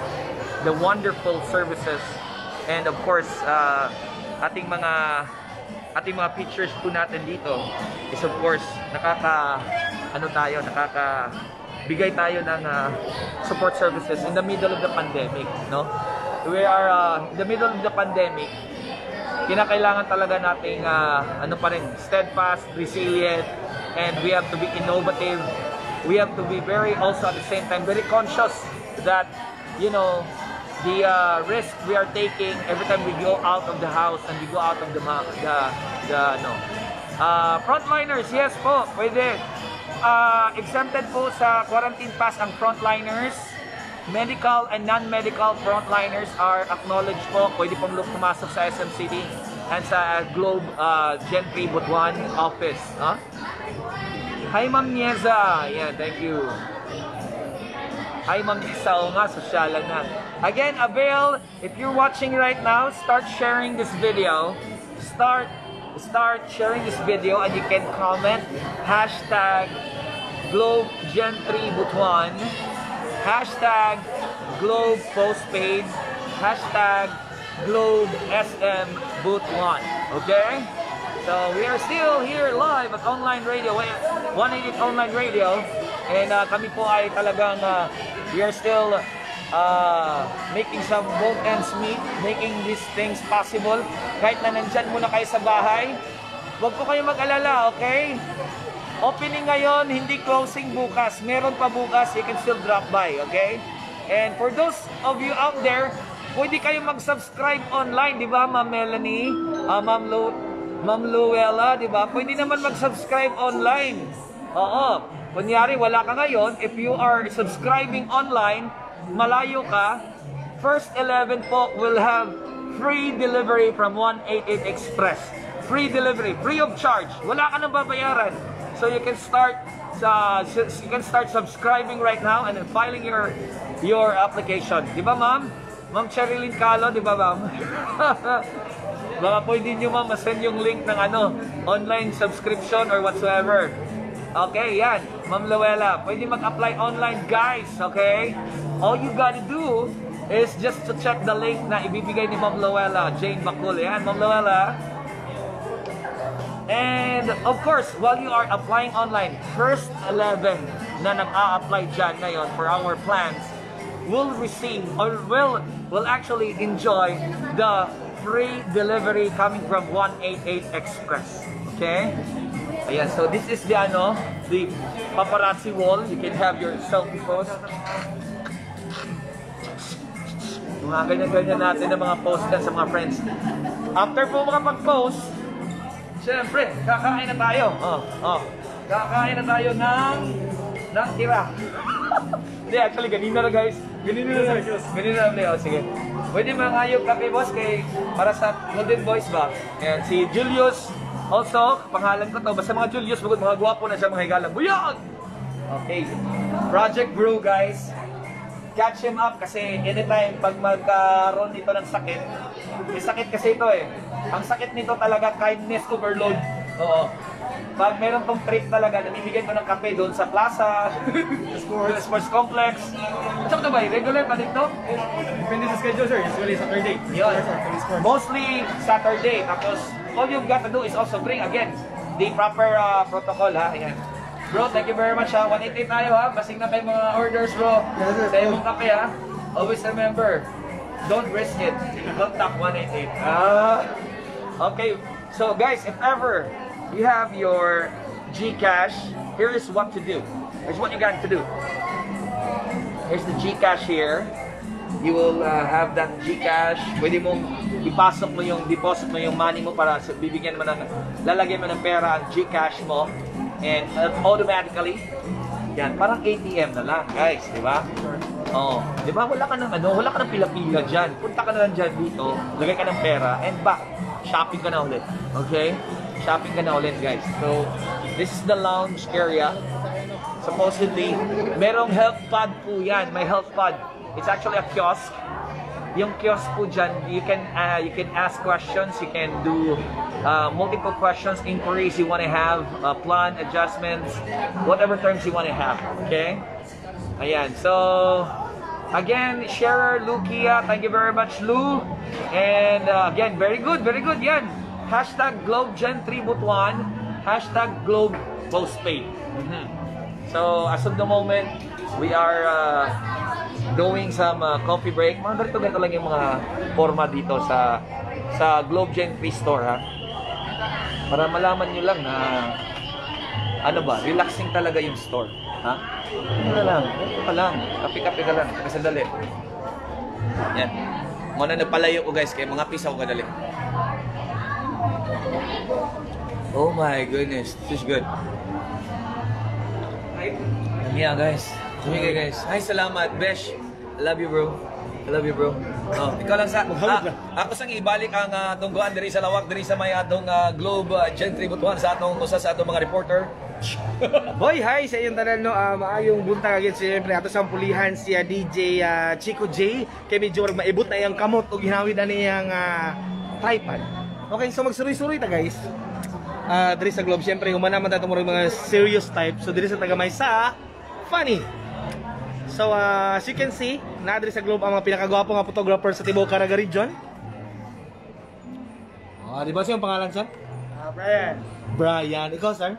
the wonderful services, and of course, ating mga features po natin dito is of course nakakabigay tayo ng support services in the middle of the pandemic, no? We are in the middle of the pandemic. Kinakailangan talaga nating steadfast, resilient, and we have to be innovative. We have to be very also at the same time very conscious that, you know, the risk we are taking every time we go out of the house and we go out of the frontliners. Yes po, pwede. Exempted po sa quarantine pass ang frontliners. Medical and non-medical frontliners are acknowledged po. Pwede pong pumasok sa SMCD and sa Globe Gen 3 Butuan office. Hi Ma'am Nieza. Yeah, thank you. Hi Ma'am Nieza. O nga, sosyalan na. Again, avail, if you're watching right now, start sharing this video. Start sharing this video and you can comment hashtag Globe Gen 3 Butuan, hashtag Globe Postpaid, hashtag Globe SM Butuan. Okay? So we are still here live at Online Radio, 188 Online Radio, and kami po ay talagang we are still making some both ends meet, making these things possible. Kahit na nandyan muna kayo sa bahay, huwag po kayo mag-alala, okay? Opening ngayon, hindi closing bukas. Meron pa bukas, you can still drop by, okay? And for those of you out there, pwede kayo mag-subscribe online, di ba, Ma'am Melanie? Ma'am Luella, di ba? Pwede naman mag-subscribe online. Oo. Kunyari, wala ka ngayon, if you are subscribing online, malayo ka, first 11 po will have free delivery from 188 Express. Free delivery, free of charge. Wala ka nang babayaran. So you can start subscribing right now and then filing your application. Di ba, Ma'am? Ma'am Cherilyn Calo, di ba, Ma'am? Baka pwede nyo, Ma'am, masend yung link ng online subscription or whatsoever. Okay, yan. Ma'am Luella, pwede mag-apply online, guys. Okay? All you gotta do is just to check the link na ibibigay ni Ma'am Luella, Jane Macul. Yan, Ma'am Luella. And of course, while you are applying online, first 11 na nag-a-apply dyan ngayon for our plans will receive or will actually enjoy the free delivery coming from 188 Express. Okay? Ayan, so this is the the paparazzi wall. You can have your selfie post. Mga ganyan-ganyan natin ng mga post sa mga friends. After po makapag-post, siyempre, kakain na tayo. Kakain na tayo ng tira. Hindi, actually, ganina na guys. Ganina na. Sige. Pwede mga ayog kape, boss, para sa Golden Boys ba? Ayan, si Julius. Also, pangalan ko to. Basta mga Julius, mga gwapo na siya, mga higalang. Buyog! Okay. Project Brew, guys. Catch him up kasi anytime pag magkaroon nito ng sakit, may sakit kasi ito eh. Ang sakit nito talaga, kindness overload. Oo. Pag meron tong trip talaga, namimigay ko ng kape doon sa plaza, sports complex. At saka ba, regular pa dito? Depende sa schedule, sir. Usually Saturday. Yun. Mostly Saturday. Tapos, all you've got to do is also bring, again, the proper protocol, ha? Ayan. Bro, thank you very much, ha? 188 tayo, ha? Basing na kayo mga orders, bro. Sa iyong kape, ha? Always remember, don't risk it. Contact 188. Okay. So, guys, if ever you have your GCash, here is what to do. Here's what you got to do. Here's the GCash here. You will have that GCash. Pwede mong ipasok mo yung deposit mo yung money mo para bibigyan mo ng lalagyan mo ng pera ang GCash mo and automatically yan parang ATM na lang, guys, di ba? Oh, di ba wala ka ng pila-pila diyan. Punta ka na lang diyan dito, lagay ka ng pera and back. Shopping ka na ulit. Okay? Shopping ka na ulit, guys. So, this is the lounge area. Supposedly, merong health pad po yan. May health pad. It's actually a kiosk. Yung kiosk po dyan, you can ask questions. You can do multiple questions, inquiries you want to have, plan, adjustments, whatever terms you want to have. Okay? Ayan. So, again, sharer Lou Kia, thank you very much, Lou. And again, very good, yan. Hashtag GlobeGen3 Butuan, hashtag Globe Postpaid. So, as of the moment, we are doing some coffee break. Mga ganito lang yung mga forma dito sa GlobeGen3 store, ha? Para malaman nyo lang na relaxing talaga yung store, ha? Ito lang, kape-kape ka lang, kasandali. Yan. Muna napalayo ko, guys, kaya mga pisaw kadali. Oh my goodness, this is good. Yeah, guys. Sige, guys. Ay, salamat, Besh. I love you, bro. Oh, ikaw lang sa ako sang ibalik ang tungguan diri sa lawak diri sa may atong Globe Gen3 Butuan sa atong usa sa atong mga reporter. Boy, hi sa iyong tanan, no. Maayong buntag agad siyempre ato sa pulihan siya DJ Chico J. Kay medyo maibot na iyang kamot o ginawid na niyang tripod. Okay, so magsuroy-suroy ta, guys. Diri sa Globe, siyempre humana man tayo mga serious type. So diri sa tagamay sa funny. So as you can see, na diri sa Globe ang mga pinakagwapo nga photographer sa Tibuok Caraga region. Di ba siyang pangalan, sir? Brian. Ikaw, sir?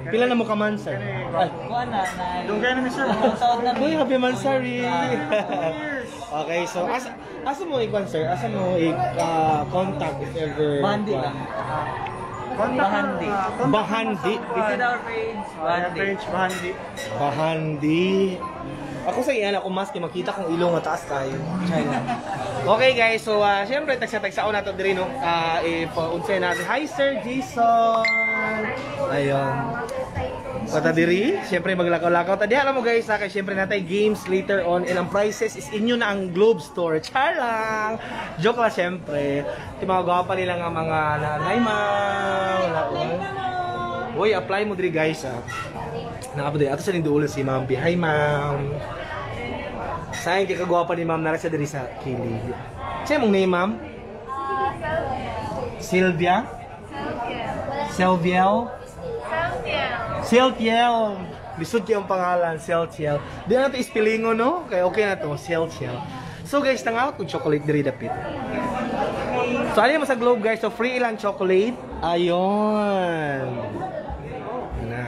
Pila na mo ka man, sir? Ay, kuha na. Dungay na ni sir. Uy, happy mansari. Okay, so asa mo ikwan, sir? Asa mo contact if ever? Bahandi lang. Bahandi. Bahandi. Visit our page. Bahandi. Ako sa iyan ako mas makita kong ilong nga taas tayo. China. Okay, guys, so syempre tagsa-tagsaon nato diri no. Unsay natin. Hi Sir Jason. Ayun. Pata diri, syempre maglakaw-lakaw ta. Diha mo, guys, kay syempre natay games later on and ang prices is inyo na ang Globe Store. Charang. Joke lang syempre. Ti mga gwapa nila nga mga nanay Hoy, apply mo diri, guys. Nakapod ato sa ninduulan si Ma'am B. Hi, Ma'am. Sayang kay kagwapa ni Ma'am nara sa diri sa kilig. Siya mong name, Ma'am? Sylvia. Celtiel. Lisod kayo ang pangalan, Celtiel. Di na ito ispilingo, no? Kaya okay na to, Celtiel. So guys, tangawat kong chocolate diri dapit. So ano mo sa Globe guys, so free ilang chocolate. Ayun. Na.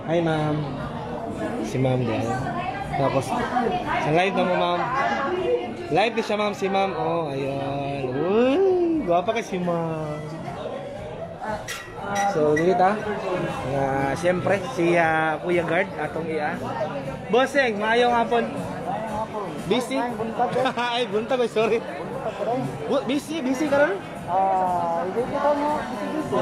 Hi ma'am. Si ma'am din. Tapos, sa live na mo ma'am. Live din siya ma'am, si ma'am. Oh, ayun. Uy, gwapa ka si ma'am. So, dito siyempre, si Kuya Guard, atong iya. Bossing, maayong hapon. Busy? Ay, buntag ko, sorry. Busy ka rin? Hindi kita mo, busy-busy.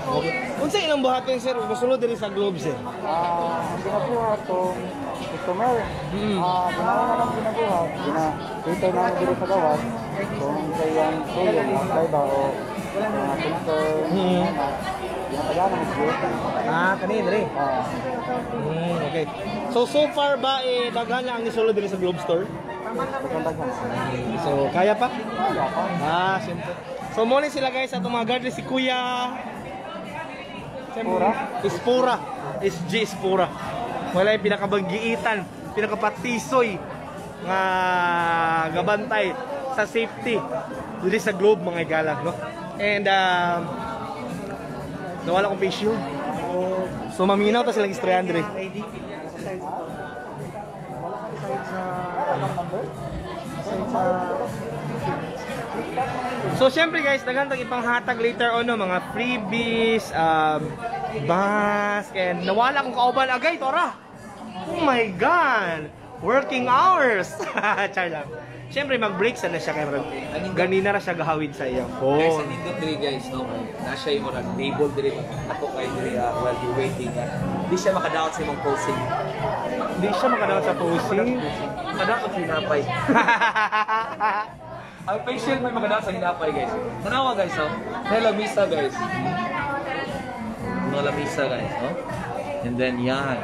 Okay. Unsa ilang buhaton sir, masulod diri sa Globe sir? Ang ginabuhat itong customer. Ginawa na lang ginabuhat. Dito na dito sa gawas. Kung kayang tuyo, apply ba o mga concern, ginatagaan ng security. Kanina diri. Okay. So far ba daghan lang ang nisulod diri sa Globe Store? So kaya pa? Kaya pa. Siyempre. So muli sila guys atong mga guard si Kuya Ispura. SG Ispura. Wala yung pinakabanggiitan, pinakapatisoy nga gabantay sa safety dito sa Globe mga igala, no? And nawala kong face shield. So maminaw ta silang istorya Andre. So syempre guys, nagantang ipanghatag later on no, mga freebies, mask, and nawala kong kauban agay, tora! Oh my God! Working hours! Char lang. Syempre mag-break sana siya kaya ganina na siya gahawid sa iyang phone. Guys, anindot diri guys, no? Nasa yung mga table diri, ako kayo diri while you're waiting. Hindi siya makadaot sa imong posing. Hindi siya makadaot sa posing. Makadaot sa hinapay. Ang facial may maganda sa hinapay guys. Tanawa guys, oh. Hello Misa guys. Hello Misa guys, oh. And then yan.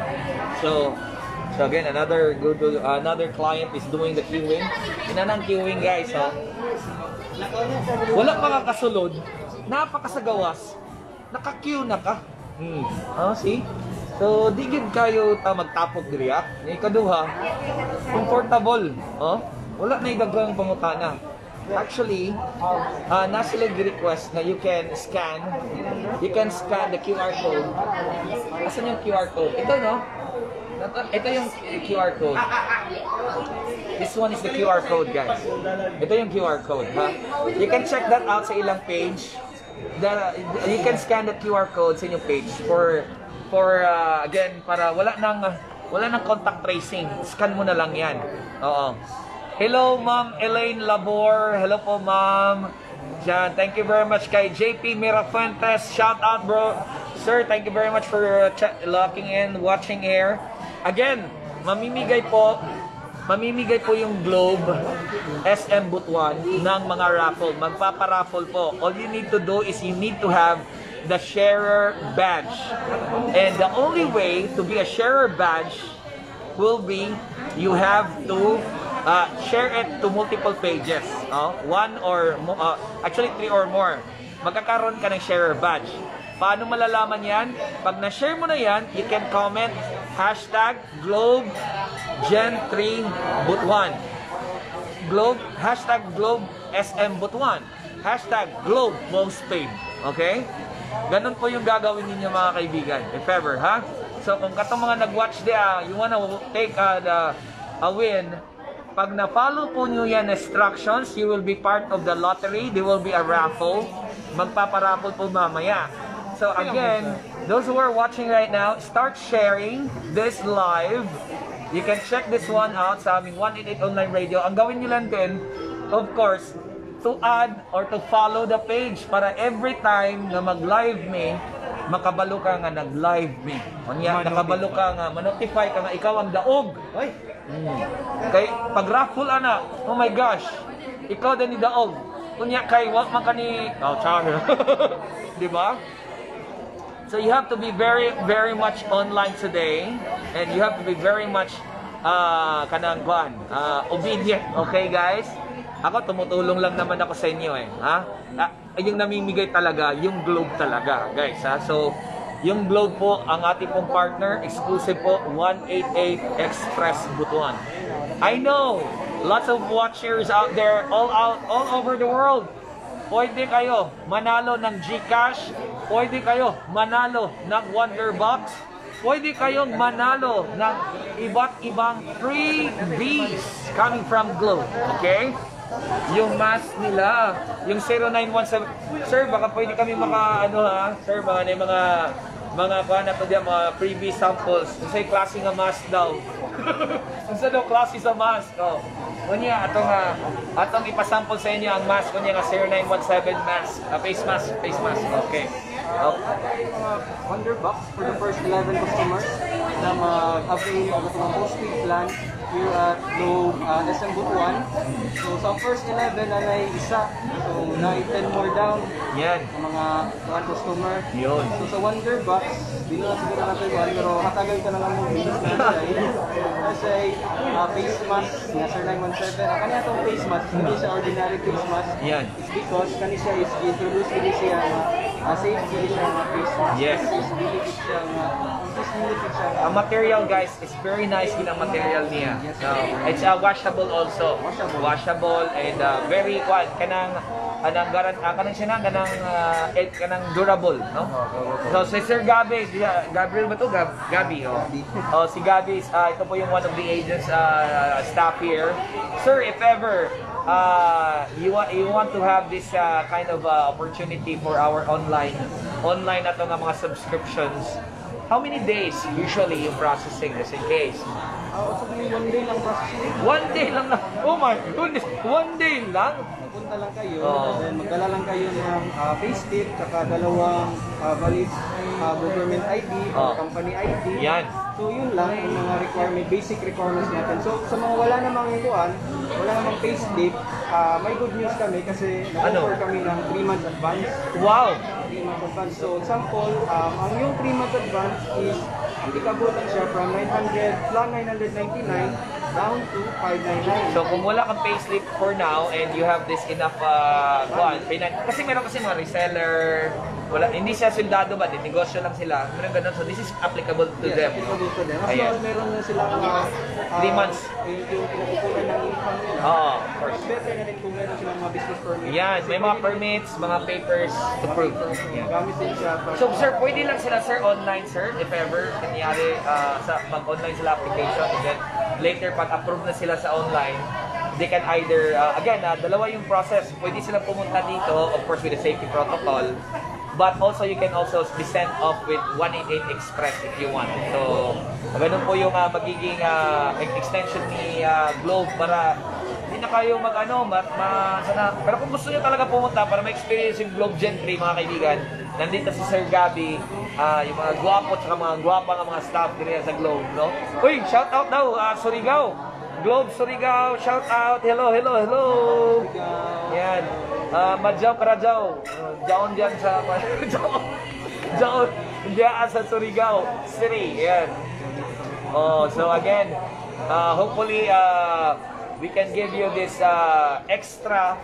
So again another client is doing the queuing. Inanang queuing guys, oh. Wala pa ka kasulod. Napakasagawas. Naka-queue na ka. See? So di gid kayo magtapog diri ah. Ikaduha, comfortable, oh. Wala na idagang pangutana. Actually, nasa request na you can scan the QR code. Asan yung QR code? Ito no? Ito yung QR code. This one is the QR code guys. Ito yung QR code, ha? You can check that out sa ilang page. You can scan the QR code sa inyong page for again para wala nang contact tracing. Scan mo na lang 'yan. Oo. Hello, Ma'am Elaine Labor. Hello po, Ma'am. Diyan, thank you very much kay JP Mirafuentes. Shout out, bro. Sir, thank you very much for locking in, watching here. Again, mamimigay po yung Globe SM Butuan ng mga raffle. Magpapa-raffle po. All you need to do is you need to have the sharer badge. And the only way to be a sharer badge will be you have to share it to multiple pages. One or actually 3 or more. Magkakaroon ka ng sharer badge. Paano malalaman yan? Pag na-share mo na yan, you can comment hashtag Globe Gen 3 Butuan. Hashtag Globe SM Butuan. Hashtag Globe Most Paid. Okay? Ganun po yung gagawin ninyo mga kaibigan. If ever, ha? So kung katong mga nag-watch you wanna take a win, pag na-follow po nyo yan instructions, you will be part of the lottery. There will be a raffle. Magpaparaffle po mamaya. So again, those who are watching right now, start sharing this live. You can check this one out sa aming 188 Online Radio. Ang gawin nyo lang din, of course, to add or to follow the page para every time na mag-live me, makabalo ka nga nag-live me. Nakabalo ka nga, manotify ka nga ikaw ang daog. Kay pag raffle ana, oh my gosh, ikaw din ni daog. Kunya kay wa man kani char. Di ba? So you have to be very very much online today and you have to be very much kanang obedient. Okay guys? Ako tumutulong lang naman ako sa inyo ha? yung namimigay talaga, yung Globe talaga, guys, ha? So, yung Globe po, ang ating pong partner, exclusive po, 188 Express Butuan. I know, lots of watchers out there, all over the world. Pwede kayo manalo ng GCash, pwede kayo manalo ng Wonderbox, pwede kayong manalo ng iba't ibang freebies coming from Globe, okay? Yung mask nila, yung 0917, sir, baka pwede kami sir, mga kuha na to diyan, mga freebie samples. Unsay klase nga mask daw. Unsa daw klase sa mask? Oh. Kunya atong ipasample sa inyo ang mask kunya nga 0917 mask, face mask. Okay. Wonderbox for the first 11 customers na mag-avail of the postpaid plan here at Globe SM Butuan. So sa first 11 na isa, so na 10 more down. Yan. Sa mga one customer. Yun. So sa Wonderbox, di na siguro natin yun, pero katagal ka na lang mo kasi face mask nga Sir 917. Ang kanya itong face mask, hindi siya ordinary face mask. Yan. It's because kani siya is introduced hindi siya safety siya nga face mask. Yes. Benefit siya nga. Ang material, guys, is very nice din ang material niya. So, it's washable also. Washable and very kanang durable, no? So si Sir Gabi, Gabriel ba to? Gabi, oh. Oh, si Gabi is ito po yung one of the agents staff here. Sir, if ever you want to have this kind of opportunity for our online ato nga mga subscriptions, how many days usually yung processing just in case? Actually, 1 day lang processing. 1 day lang. Oh my goodness, 1 day lang. Punta lang kayo, then magdala lang kayo ng payslip, tsaka dalawang valid government ID or company ID. Yan. So yun lang yung mga basic requirements natin. So sa mga wala namang ituan, wala namang payslip, may good news kami kasi nag-offer kami ng 3 months advance. Wow! 3 months advance. So example, ang yung 3 months advance is applicable lang siya from 999 down to 599. So kung wala kang payslip for now and you have this enough kasi meron kasi mga reseller, hindi siya sundado ba, negosyo lang sila, meron ganun. So this is applicable to them. Applicable to them. Ayan. So meron na sila 3 months. Yung pinapukulan ng income nila. Oo, of course. Mas better na rin kung meron silang mga business permit. Yan, may mga permits, mga papers to prove. Yan. Gamit din siya. So sir, pwede lang sila sir online sir, if ever kanyari mag-online sila application and then later pag approve na sila sa online, they can either, dalawa yung process. Pwede silang pumunta dito, of course with the safety protocol, but also you can also be sent off with 188 Express if you want. So, ganun po yung magiging extension ni Globe para hindi na kayo pero kung gusto niyo talaga pumunta para ma-experience yung Globe Gen 3 mga kaibigan, nandito si Sir Gabi, yung mga gwapo at mga gwapa ng mga staff dito sa Globe, no? Uy, shout out daw, Surigao! Globe Surigao, shout out! Hello! Yan. Madjaw Karajaw. Jaon dyan sa... Jaon dyan sa Surigao City. Yan. So again, hopefully, we can give you this extra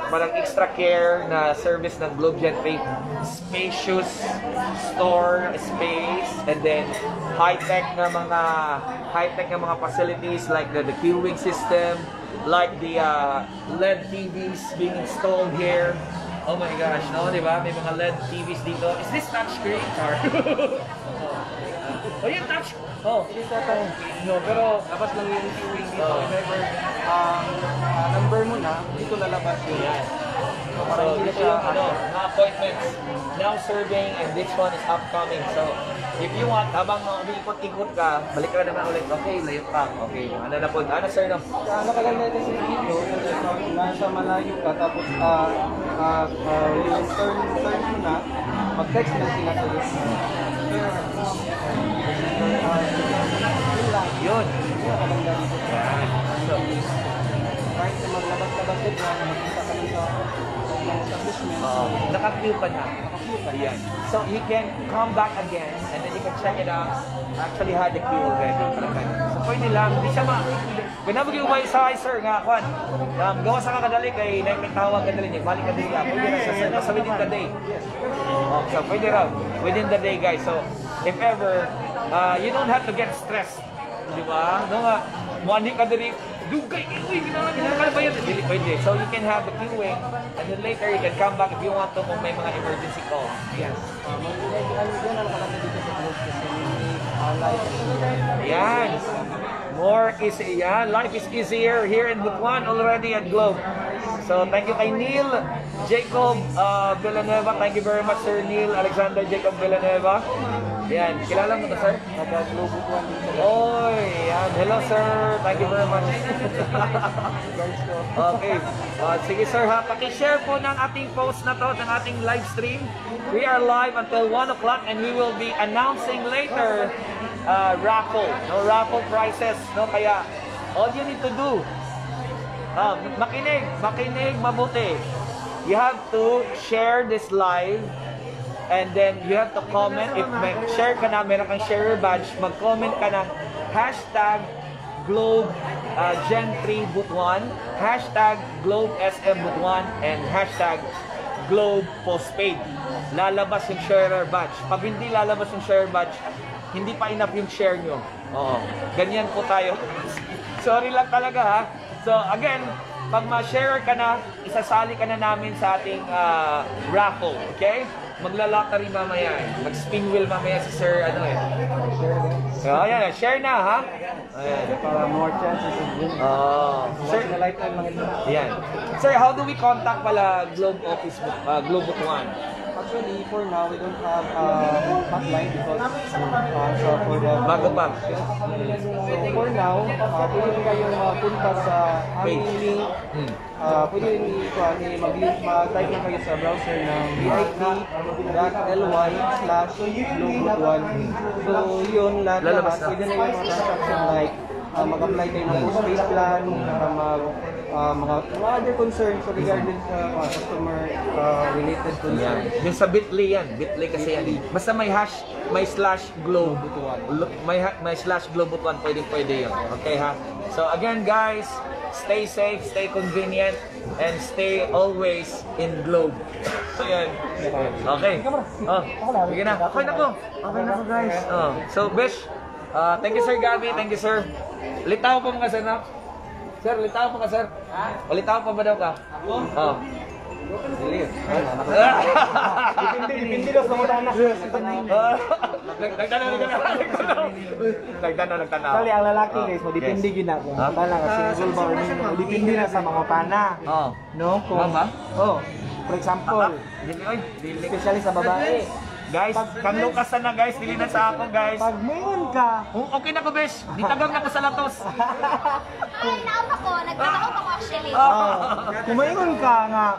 parang extra care na service ng Globe Gen 3, spacious store space, and then high-tech na mga facilities like the queuing system, like the LED TVs being installed here. Oh my gosh, no, di ba? May mga LED TVs dito. Is this touchscreen? Oh, yung touch. Oh, Hindi sa no, pero labas lang yung queuing dito. Remember, number mo na, dito lalabas yun. yeah. So, dito yung mga appointments now serving and this one is upcoming. So, if you want, habang umiikot-ikot ka, balik ka na naman ulit. Okay, layo ka. Okay, ano na po? Ano sir no? Nakaganda ito sa video, nasa malayo ka, tapos yung turn mo na, mag-text na sila sa'yo. Yun. Nakaganda dito. So, kahit na maglabas-labas din, makikita ka lang sa establishment refreshments. Naka-queue pa na. Ayan. So you can come back again and then you can check it out. Actually had the queue already. So pwede lang. Hindi siya Pinabagi umay sa sir nga, Juan. Gawa sa kakadali kay naipintawag kadali niya. Balik kadali niya. Pwede na siya sa within the day. So pwede raw. Within the day guys. So if ever, you don't have to get stressed. Di ba? No nga, muandi ka diri. Dugay, ginagawa ba yun? Hindi pwede. So you can have the queuing and then later you can come back if you want to kung may mga emergency calls. Yes. Yan. More easy. Yeah, life is easier here in Butuan already at Globe. So thank you kay Neil Jacob Villanueva. Thank you very much Sir Neil Alexander Jacob Villanueva. Yan, kilala mo to sir? Nag-Globe Butuan dito. Oy, yan. Hello sir. Thank you very much. Okay. Sige sir ha, paki-share po ng ating post na to, ng ating live stream. We are live until 1 o'clock and we will be announcing later raffle, no raffle prizes, no, kaya all you need to do, makinig mabuti. You have to share this live and then you have to comment. If share ka na, meron kang share badge, mag-comment ka ng hashtag Globe Gen 3 Butuan, hashtag Globe SM Butuan, and hashtag Globe Postpaid. Lalabas yung share badge. Pag hindi lalabas yung share badge, hindi pa enough yung share nyo. Oo. Ganyan po tayo. Sorry lang talaga ha. So again, pag ma-share ka na, isasali ka na namin sa ating raffle. Okay? Maglalottery mamaya eh. Mag-spin wheel mamaya si Sir ano eh. So ayan, share na ha. Ayan. Para more chances of winning. Sir, Na lifetime lang ito. ayan. Sir, how do we contact pala Globe Office, Globe Butuan? Actually, for now, we don't have hotline because so for the Bago pa. So for now, pwede rin kayong punta sa aming link. Pwede rin mag-type lang kayo sa browser ng bit.ly/globebutuan. So yun, lahat pwede na yung transaction like mag-apply kayo ng postpaid plan, mga other concerns regarding sa customer related concerns. Yung sa Bitly yan. Bitly kasi yan. Basta may slash Globe Butuan. May slash Globe Butuan. Pwede yun. Okay ha? So again guys, stay safe, stay convenient, and stay always in Globe. So yan. Okay. Sige na. Okay na po. Okay na po guys. So Besh, thank you Sir Gabi. Thank you Sir. Litaw po mga sir na. Sir, litaw po ka sir. O litaw pa ba daw ka? Oo. Dipindi daw sa mga tanak. Nagtanaw. Kali ang lalaki guys, mo dipindi gina kung bala kasi single ba or mingle. Dipindi na sa mga pana. No? Kung for example, especially sa babae. Guys, kang Lukasan na guys, dili na sa ako guys. Pag mayon ka, Okay na ko besh, ditagam na ko sa latos. Ay, naam ako. Nagtatakaw ako actually. kung mayon ka nga,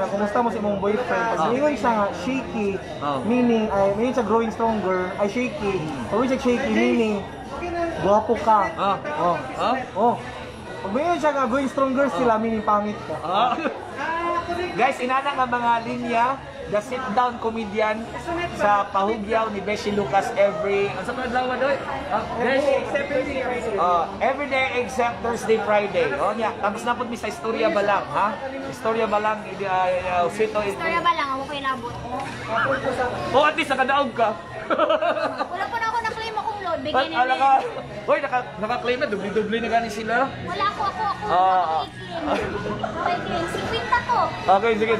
kumusta mo si mong boyfriend, pag mayon siya nga shaky, meaning, ay mayon siya growing stronger, ay shaky. Pag mayon siya shaky, meaning, guwapo ka. Pag mayon siya nga growing stronger sila, meaning pangit ka. Guys, inana nga mga linya, the sit-down comedian sa Pahugyaw ni Beshi Lucas every day except Thursday, Friday. Nya, tapos na po mi sa Istorya Balang, ha? Istorya Balang, sito. Istorya ba lang? Ako ko inabot. At least nakadaog ka. Wala pa na ako na-claim akong load. Bigyan ni Ala ka. Hoy, naka-claim na, dubli-dubli na gani sila. Wala ako. Nakay-claim. Si Quinta to. Okay, sige.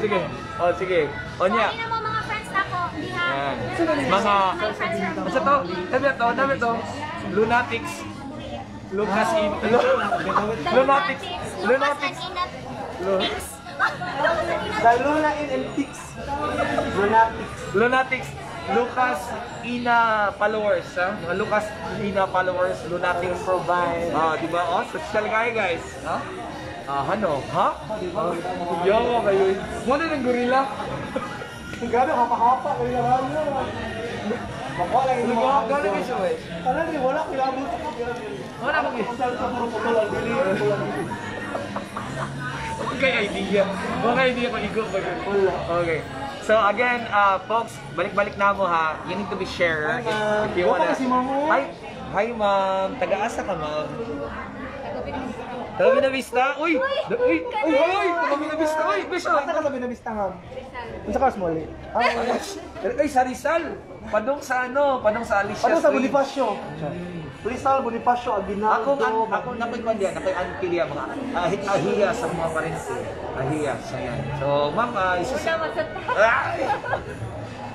Sige. Nya. Sorry na mga friends na ako. Hindi ha. Yan. My friends from Basta to, dami to. Lunatics. Lucas in Lunatics. The Luna in Tix. Lunatics. Lucas Ina followers, ha? Mga Lucas Ina followers, Lunatics provide. Di ba? Social guys. Ha? Ano? Ha? Yawa kayo. Muna ng gorilla. Gano'n, hapa-hapa, kaya lang yun. Bakwa lang yung mga Gano'n kayo siya, eh? Ano rin, wala, kilabot. Wala ko, eh. Ang sa puro putol, ang dili. kay idea. Mga idea ko igo ba yun? Okay. So again, folks, balik-balik na mo ha. You need to be share if you wanna. Hi ma'am. Taga-asa ka ma'am? Taga Binavista? Uy! Uy! Taga Binavista! Uy! Bisyo! Asa ka sa Binavista nga? Unsa ka Small? Ay, sa Rizal! Padong sa ano? Padong sa Alicia Ano sa Street. Bonifacio? Rizal, Bonifacio, Aguinaldo. Ako nakoy ko diyan, nakoy Antilia mga ahiya sa mga parensi. Ahiya sa yan. So, ma'am,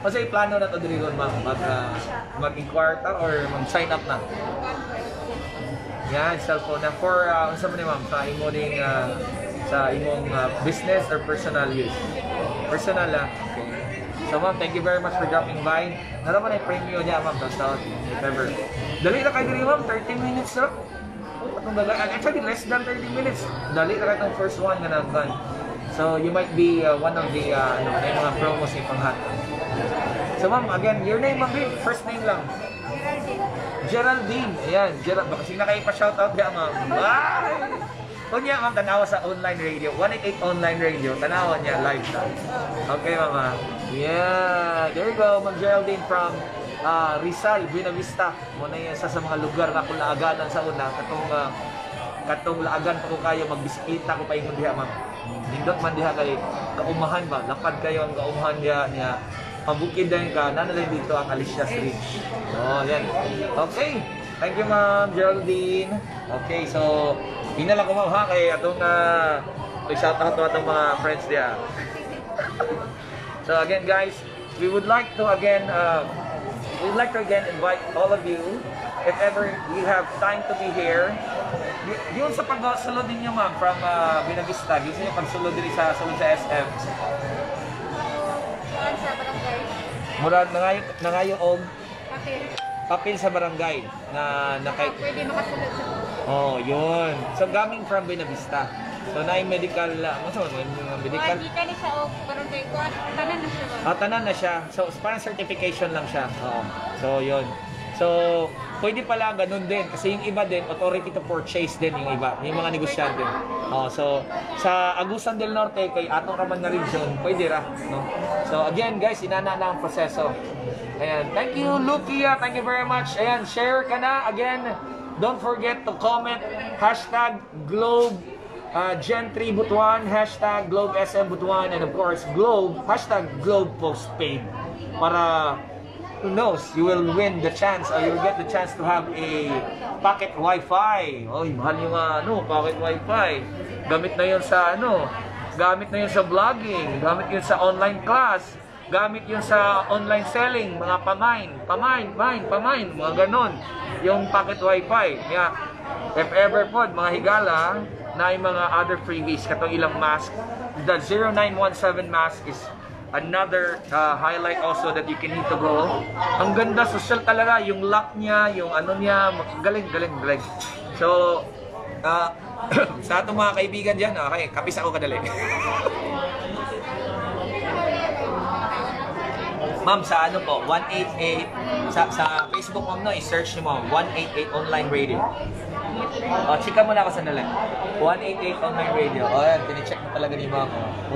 kasi plano na to diri ron ma'am, mag-inquire ta or mag-sign up na. Yan, cellphone na for unsa man ni ma'am sa imo ding sa imong business or personal use. Personal lang. Okay. So ma'am, thank you very much for dropping by. Naroon na premium niya ma'am, tapos if ever. Dali na kayo diri ma'am, 30 minutes na. Actually, less than 30 minutes. Dali na kayo itong first one na nag-gun. So you might be one of the mga promos ni panghat. So ma'am, again, your name ma'am, first name lang. Geraldine. Ayan, baka sila kayo pa-shoutout niya ma'am. Bye! O niya ma'am, tanawa sa online radio. 188 online radio. Tanawa niya live na. Okay mama. Yeah. There you go. Ma'am Geraldine from Rizal, Buenavista. Muna yan sa mga lugar na kung laaganan sa una. Katong laagan pa ko kayo, magbisikleta ko pa yung diha ma'am. Nindot man diha kay kaumahan ba? Lapad kayo ang kaumahan niya. Pabukid din ka, nanalay dito ang Alicia Street. So, yan. Okay. Thank you ma'am Geraldine. Okay, so hinala ko ma'am ha kay atong shout out to atong mga friends diya. So again guys, we would like to again invite all of you if ever you have time to be here. Yun sa pagsulod ninyo ma'am from Buenavista, yun sa pagsulod din sa SM. Murag nangayo og papel sa barangay na kay Pwede makasulod sa oh, yun. So coming from Buenavista. So na medical medical. Dito ni siya og barangay ko tanan na siya. Tanan na siya. So parang certification lang siya. Oo. So yun. So pwede pala ganun din kasi yung iba din authority to purchase din yung iba, yung mga negosyante. Oh, so sa Agusan del Norte kay atong raman nga region, pwede ra, no? So again guys, inana na ang proseso. Ayan, thank you Lukia, thank you very much. Ayan, share ka na again. Don't forget to comment #Globe Gen3 Butuan, #Globe SM Butuan, and of course Globe #Globe Postpaid para who knows, you will win the chance or you'll get the chance to have a pocket Wi-Fi. Oy, mahal yung pocket Wi-Fi. Gamit na yun sa gamit na yun sa vlogging, gamit yun sa online class, gamit yun sa online selling, mga pamain, mga ganon. Yung pocket Wi-Fi. Yeah. If ever po, mga higala, na yung mga other freebies, katong ilang mask, the 0917 mask is another highlight also that you can need to go. Ang ganda, social talaga, yung lock niya, yung niya, galing. So, sa atong mga kaibigan dyan, okay, kapis ako kadali. Ma'am, sa po, 188, sa Facebook ma'am i-search niyo mo, 188 Online Radio. Chika mo na ako sandali. 188 Online Radio. Yan, tinicheck mo talaga ni ma'am.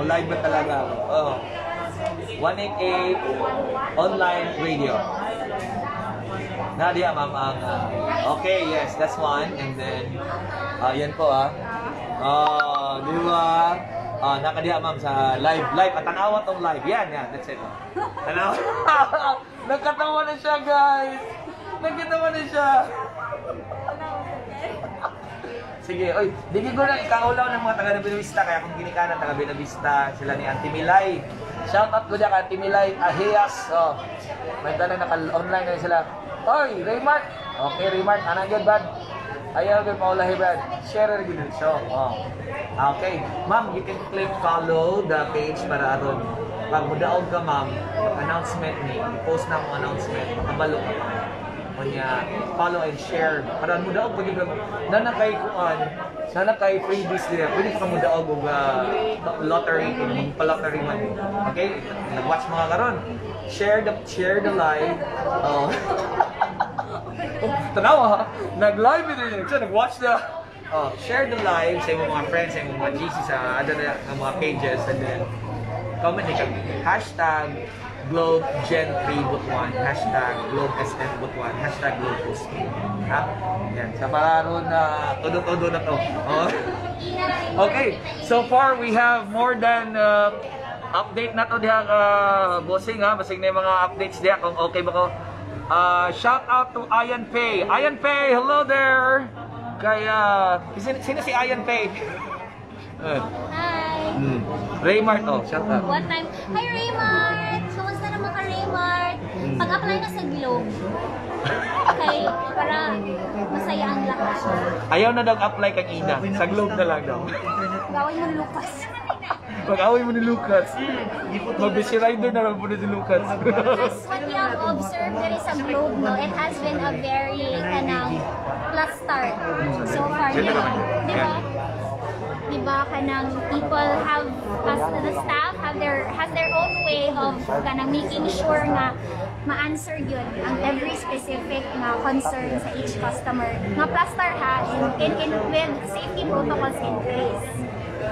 Live ba talaga ako? 188 Online Radio. Nadia ma'am ang okay, yes, that's one. And then yan po di ba? Nakadiha ma'am sa live at tanawa tong live. Yan, that's it. Tanawa. Nagkatawa na siya, guys. Nagkatawa na siya. Sige, oy, dili ko na ikaulaw ng mga taga Buenavista kaya kung ginikanan taga Buenavista sila ni Auntie Milay. Shout out ko diyan kay Auntie Milay Ahiyas. May tanong naka-online na sila. Oy, Raymart. Okay, Raymart, ana gyud bad. Ayaw gyud Paula Hebrad. Share gyud so. Okay. Ma'am, you can click follow the page para aron pag mudaog ka ma'am, announcement ni post na mo announcement, makabalo ka. Kanya follow and share para mudaog pag na kay kuan sana kay freebies nila pwede ka mudaog og lottery kung pa-lottery man. Okay, nag-watch mga karon, share the live. Tanawa ha, nag-live din siya, nag-watch share the live sa imong mga friends, sa imong mga GC sa mga pages, and then comment ni kami. Hashtag Globe Gen 3 Butuan, hashtag Globe SM Butuan, hashtag Globe Postpaid. Ha? Yan. Sa pararon na todo-todo na to. Oh. Okay, so far we have more than update na to diha bossing ha, basig na yung mga updates diha kung okay ba ko. Shout out to Ian Pay. Ian Pay, hello there. Kaya sino si Ian Pay? Hi! Raymart, shout out. What time? Hi Raymart! Kamusta naman ka Raymart? Pag-apply na sa Globe. Okay, para masaya ang lahat. Ayaw na daw apply kang Ina. Sa Globe na lang daw. Gawin mo Lucas. Pag-away mo ni Lucas, mag-busy rider na lang po ni Lucas. As what we have observed there is a Globe, no? It has been a very plus start so far. Di ba? Diba kanang people have, as the staff has their own way of kanang making sure nga ma-answer yun ang every specific nga concern sa each customer. Nga plus star ha, in with safety protocols in place.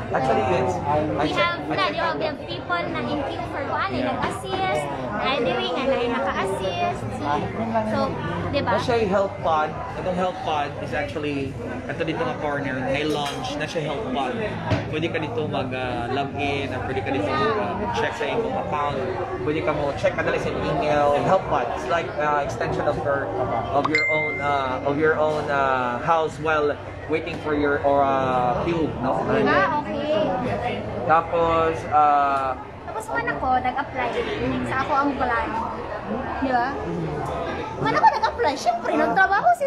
Actually, it's... We have people na in queue for kuan ay nag-assist, doing na naka-assist. So, di ba? Na siya yung health pod. Itong health pod is actually, ito dito nga corner, may launch na siya health pod. Pwede ka dito mag-log in, pwede ka dito check sa iyong account, pwede ka mo check kadali sa email. Health pod, it's like extension of your own house while waiting for your queue, no? Okay. Tapos, Tapos man ako, nag-apply sa ako ang plan. Di ba? Man ako nag-apply, syempre, nagtrabaho si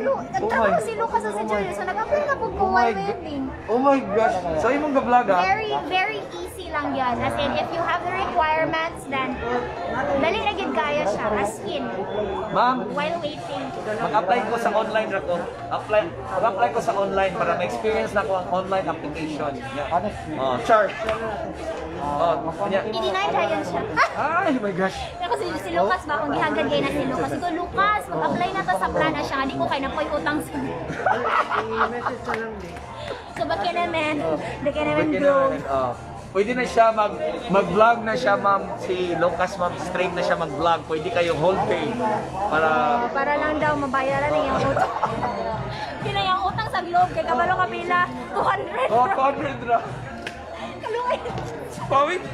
Lucas sa Julius, so nag-apply na po kung while waiting. oh my gosh, so yung mong vlog Very, very easy lang yan. As in, if you have the requirements, then dali na gid kaya siya. As in, Ma'am, while waiting. mag-apply ko sa online na ko. Mag-apply ko sa online para ma-experience na ko ang online application. Yeah. Char. I-deny tayo siya. Ay, my gosh. Kasi si Lucas ba, kung gihagad kayo na si Lucas. Ito, Lucas, mag-apply na to sa plan na siya. Hindi ko kayo na po'y utang sa... So, baki naman Globe. Pwede na siya mag-vlog na siya, ma'am. Si Lucas, ma'am, straight na siya mag-vlog. Pwede kayong whole pay. Para lang daw mabayaran na yung utang. Kina yung utang sa Globe, kay kabalo kapila, 200. Oh, 200 ra. Kaluin. Pawit.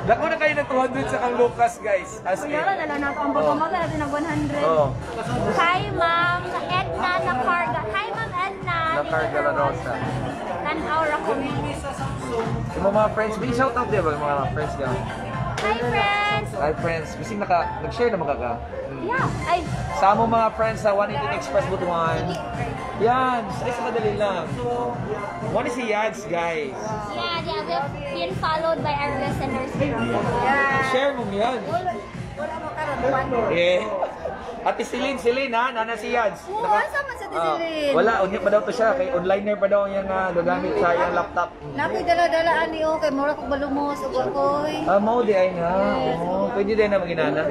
Dako na kayo ng 200 sa kang Lucas, guys. As in. Kaya na lang nato ang pagpamagal natin ng 100. Oh. Hi, Ma'am Edna Nacarga. Hi, Ma'am Edna. Nacarga La Rosa. Tan-hour ako. Yung mga friends, may shoutout din ba yung mga friends niya? Hi, friends. Hi, friends. Bising nag-share na ka. Yeah. Ay, Sa among mga friends sa 118 Express Butuan. Yan, sa madali lang. One is si Yads, guys. yeah, we've been followed by our listeners. Yeah. Share mo yan. Wala mo karon. Eh. Ate Celine ha, nana si Yads. Oo, asa man sa Celine? Wala, unya pa daw to siya. Kay onliner pa daw yung gagamit sa yung laptop. Nakoy dala-dalaan niyo kay mura kog balumos ug akoy. Mao di ay nga. Oh, pwede din na maginana.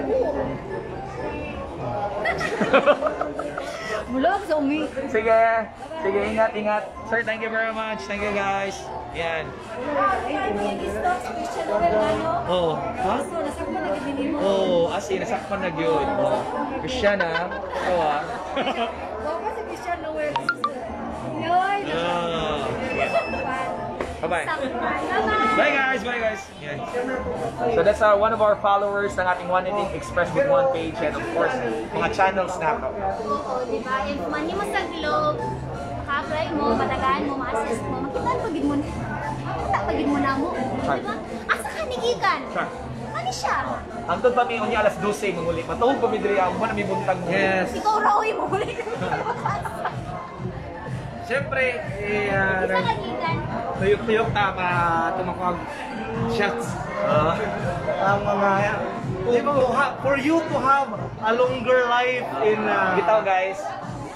Mulog sa umi. Sige, ingat. Sir, thank you very much. Thank you guys. Yan. Oh, ha? Oh, as in, nasakpan na yun. Oh. Christian ha? Oo ha? Baka si Christian nowhere. Noy. Bye-bye. Bye guys. Yan. So that's one of our followers ng ating 118 Express with one page and of course, mga channels na ako. Oo, diba? If mani mo sa Globe, maka-apply mo, matagaan mo, ma-assist mo, makitaan pagid mo na. Makita pagid mo na mo. Diba? Asa ka nigikan? Sure. Ano siya? Antod pa mi unya alas 12 manguli. Matuog pa mi diri ako man mi buntag mo. Yes. Ikaw raw mo ulit. Siyempre, Isa ka gikan. tuyok-tuyok tama tumakwag shots. Ang mga for you to have a longer life in Bitaw guys.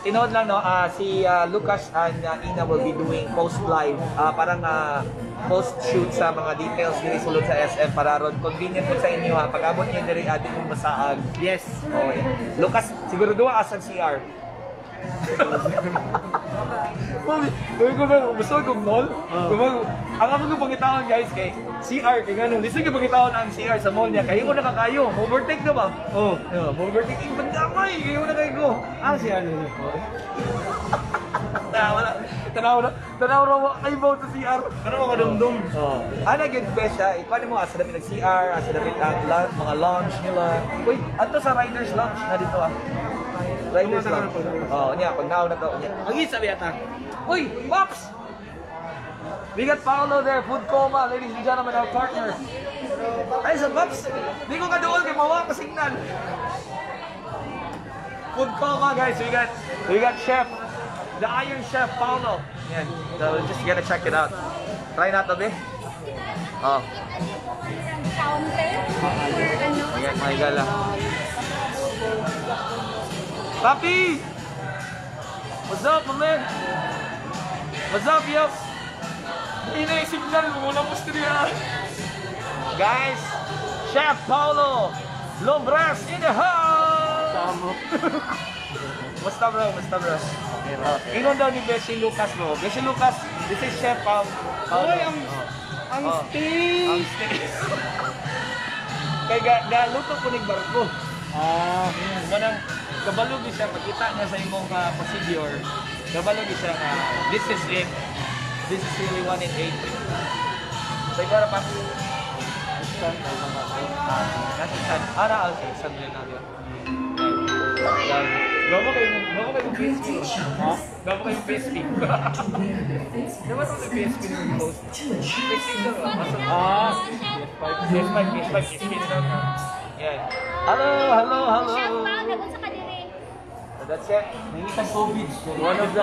Tinood lang no, si Lucas and Ina will be doing post live, parang post shoot sa mga details diri sulod sa SM para ron convenient po sa inyo ha. Pag abot niyo diri atin mong masaag. yes. Oh, yeah. Lucas, siguro duwa ka sa CR. Sabi ko na, gusto kong mall. Ang ako ko pangitawan guys kay CR, kay gano'n. Listen ko pangitawan ang CR sa mall niya. Kayo ko nakakayo. Overtake na ba? Oo. Overtake. Yung bandamay. Kayo na kayo ko. Ah, si ano niya. Tanaw na kayo ba sa CR? Ano mga dumdum? Ano yung best siya? Ikuha mo asa dapat nag-CR, asa dapat mga lounge nila. Uy, ato sa Riders Lounge na dito Riders Lounge. Niya, pag naaw na to. Ang isa biyata. Uy, Pops! We got Paolo there, food coma, ladies and gentlemen, our partner. Ay, sa Pops! Di ko kadool kay mawa ka signal. Food coma, guys. We got Chef, the Iron Chef, Paolo. Yan. So, we're just gonna check it out. Try natin, be. Oh. Counter for ano? Ayan, mga gala. Papi! What's up, my man? What's up, yo? Hindi na yung signal mo, muna niya. Guys, Chef Paolo Lombres in the house! Basta bro, basta bro. Ingon daw ni Bessie Lucas bro. Bessie Lucas, this is Chef Paolo. Oy, ang steak! Ang steak. Kaya galuto ko ng barko. Manang kabalog siya, pagkita niya sa imong procedure, kabalog siya nga, this is it. This is really 1 in 8. So, ikaw na pa. Nasa saan? Na, okay. Saan rin natin. Gawa kayo PSP. Ha? Gawa kayo PSP. Diba ito yung PSP na yung post? PlayStation ba? PS5. Yan. Hello. Chef Pao, nagun sa kadiri. So that's it. One of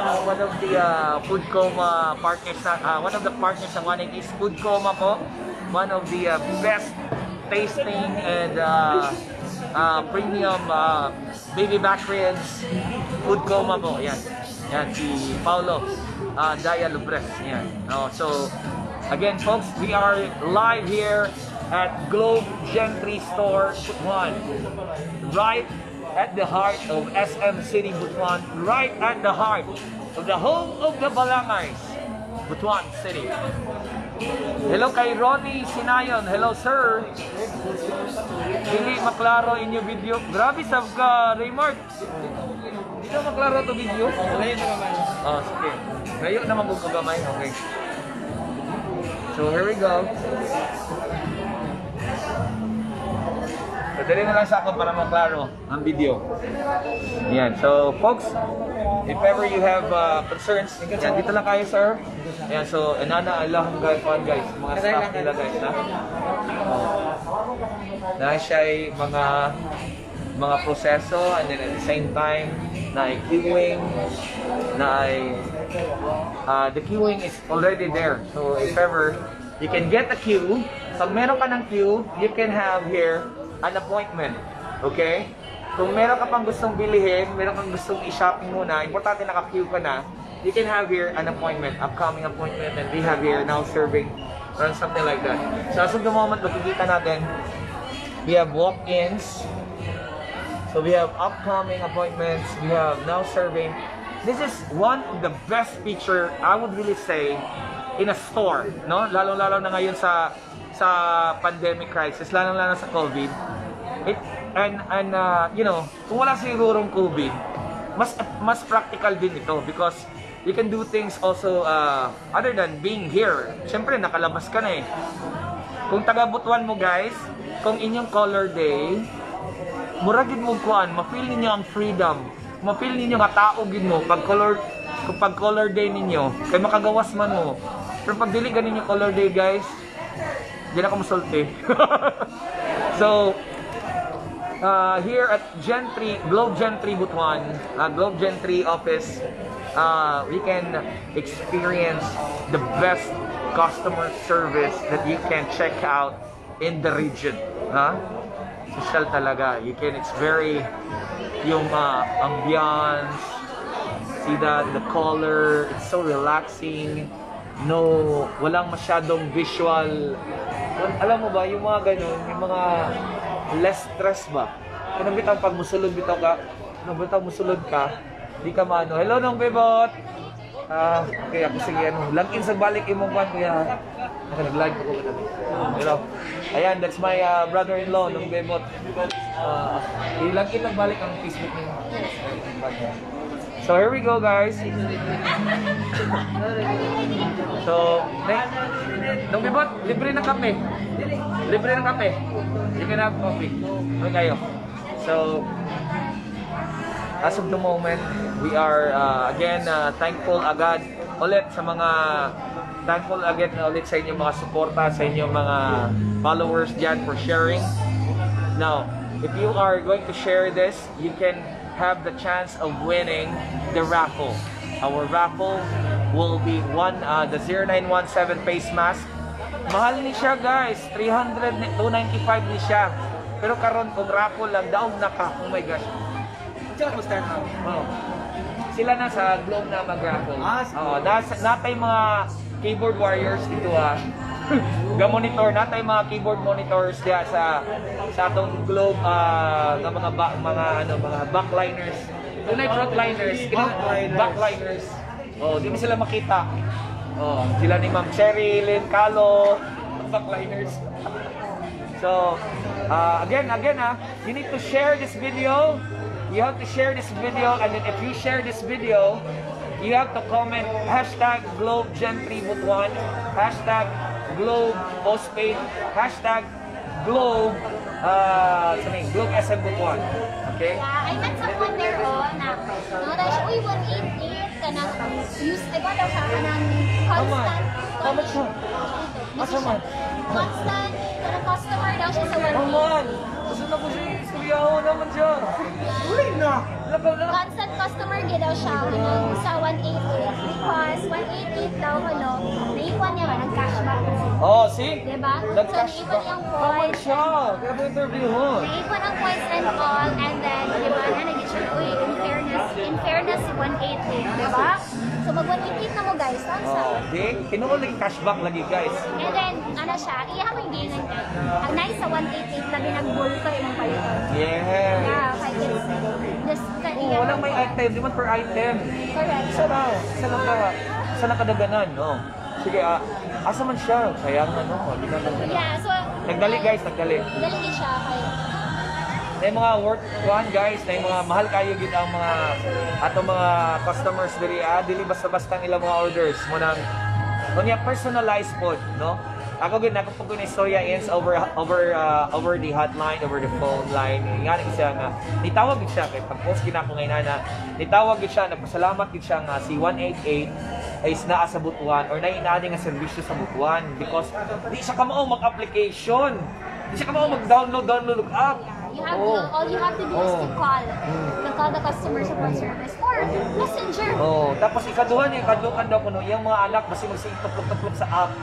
the food coma partners, one of the partners ng 188 is food coma po. One of the best tasting and premium baby back ribs, food coma po. Yan si Paolo Daya Lubres. Yan. So again, folks, we are live here at Globe Gentry Store Butuan, right at the heart of SM City Butuan, right at the heart of the home of the Balangays, Butuan City. Hello kay Ronnie Sinayon. Hello sir. Hindi maklaro inyo video. Grabe sab ka, Raymart. Hindi na maklaro to video. Alayin na naman. Sige. Ngayon naman mo kagamay. Okay. So here we go. So, dali na lang sa akin para maklaro ang video. Yan. So, folks, if ever you have concerns, yan, dito lang kayo, sir. Yan. So, enana, I love guys, mga staff nila, guys, na. Dahil siya ay mga proseso, and then at the same time, na ay queuing, na ay, the queuing is already there. So, if ever, you can get a queue. Pag meron ka ng queue, you can have here an appointment. Okay? Kung meron ka pang gustong bilihin, meron kang gustong i-shopping muna, importante naka-queue ka na, you can have here an appointment, upcoming appointment, and we have here now serving or something like that. So as of the moment, makikita natin, we have walk-ins, so we have upcoming appointments, we have now serving. This is one of the best feature, I would really say, in a store, no? Lalo-lalo na ngayon sa pandemic crisis, lalo-lalo sa COVID. You know, kung wala sigurong COVID, mas practical din ito because you can do things also other than being here. Siyempre, nakalabas ka na eh. Kung taga Butuan mo guys, kung inyong color day, muragid mo kuan, ma-feel ninyo ang freedom. Ma-feel ninyo nga taogid mo pag color day ninyo, kay makagawas man mo. Pero pag dili ganin yung color day guys, di na ko masulti. So, here at Globe Gentry Butuan, Globe Gentry office, we can experience the best customer service that you can check out in the region. Social talaga. It's very, yung ambiance, see that, the color, it's so relaxing. No, walang masyadong visual. Alam mo ba, yung mga ganun, yung mga less stress ba? Kung bitaw pag musulod ka, Di ka mano. Hello nung bebot. Okay, ako sige ano. Langkin sa balik imong kwan kuya. Ako nag-live ako. Hello. Ayan, that's my brother-in-law nung bebot. Langkin lang balik ang Facebook niya. So here we go guys. So, nung bibot, libre ng kape. Libre ng kape. You can have coffee. Okay kayo. So, as of the moment, we are again thankful agad ulit sa mga thankful again ulit sa inyong mga suporta, sa inyong mga followers dyan for sharing. Now, if you are going to share this, you can have the chance of winning the raffle. Our raffle will be the 0917 face mask. Mahal ni siya guys, 295 ni siya. Pero karon kung raffle lang, daog na ka. Oh my gosh. Oh. Sila na sa Globe na mag-raffle. Natay mga keyboard warriors dito ga-monitor natay mga keyboard monitors diya sa atong Globe nga mga backliners. Tunay frontliners, backliners. Oh, di mo sila makita. Oh, sila ni Ma'am Cherry Lynn Calo, backliners. So, again, you need to share this video. You have to share this video, and then if you share this video, you have to comment hashtag Globe Gen3 Butuan, hashtag Globe Postpaid, hashtag Globe Globe SM Butuan. Okay? Yeah, I met someone there na siya, uy, 188 ka na, use, daw siya ka ng constant. How much siya? Asa man? Constant, customer daw siya sa 188. Come on! Gusto na ko siya, istoryaho naman siya. Uy na! Constant customer gid daw siya sa 188 because 188 daw naiwan niya man ang cashback. Oh, see? Diba? Nag-cashback. So, naiwan yung How much points. siya? Kaya mo interview mo. Naiwan ang points and all, and then, diba, naging siya, uy, in fairness, si 188, diba? So, mag-188 na mo, guys. Tansa. Di, tinuol lagi cashback lagi, guys. And then, siya, iya mo yung gingan kay. Ang nice sa 188, labi nag-bull ko yung palitan. Yeah. Yeah, kaya this, Walang may item, di man per item. Correct. Isa lang kadaganan, no? Sige, asa man siya? Sayang na, no? Yeah, so, Nagdali, guys, nagdali. Dali siya kaya. Na yung mga worth one guys, na yung mga mahal kayo gid ang mga atong mga customers dili basta-basta ang ilang mga orders mo nang kunya personalized pod, no? Ako gid nako pug na istorya ends over the hotline, over the phone line. Nga siya nga nitawag gid siya kay pag-post kinako ngay nana. Nitawag gid siya, nagpasalamat gid siya nga si 188 ay naa sa Butuan or nainani nga serbisyo sa Butuan because di siya kamao mag-application. Di siya kamao mag-download app. All you have to do is to call. To call the customer support service or messenger. Oh, tapos ikaduhan yung kadlukan daw kuno iyang mga anak basi magsiituplok-tuplok sa app.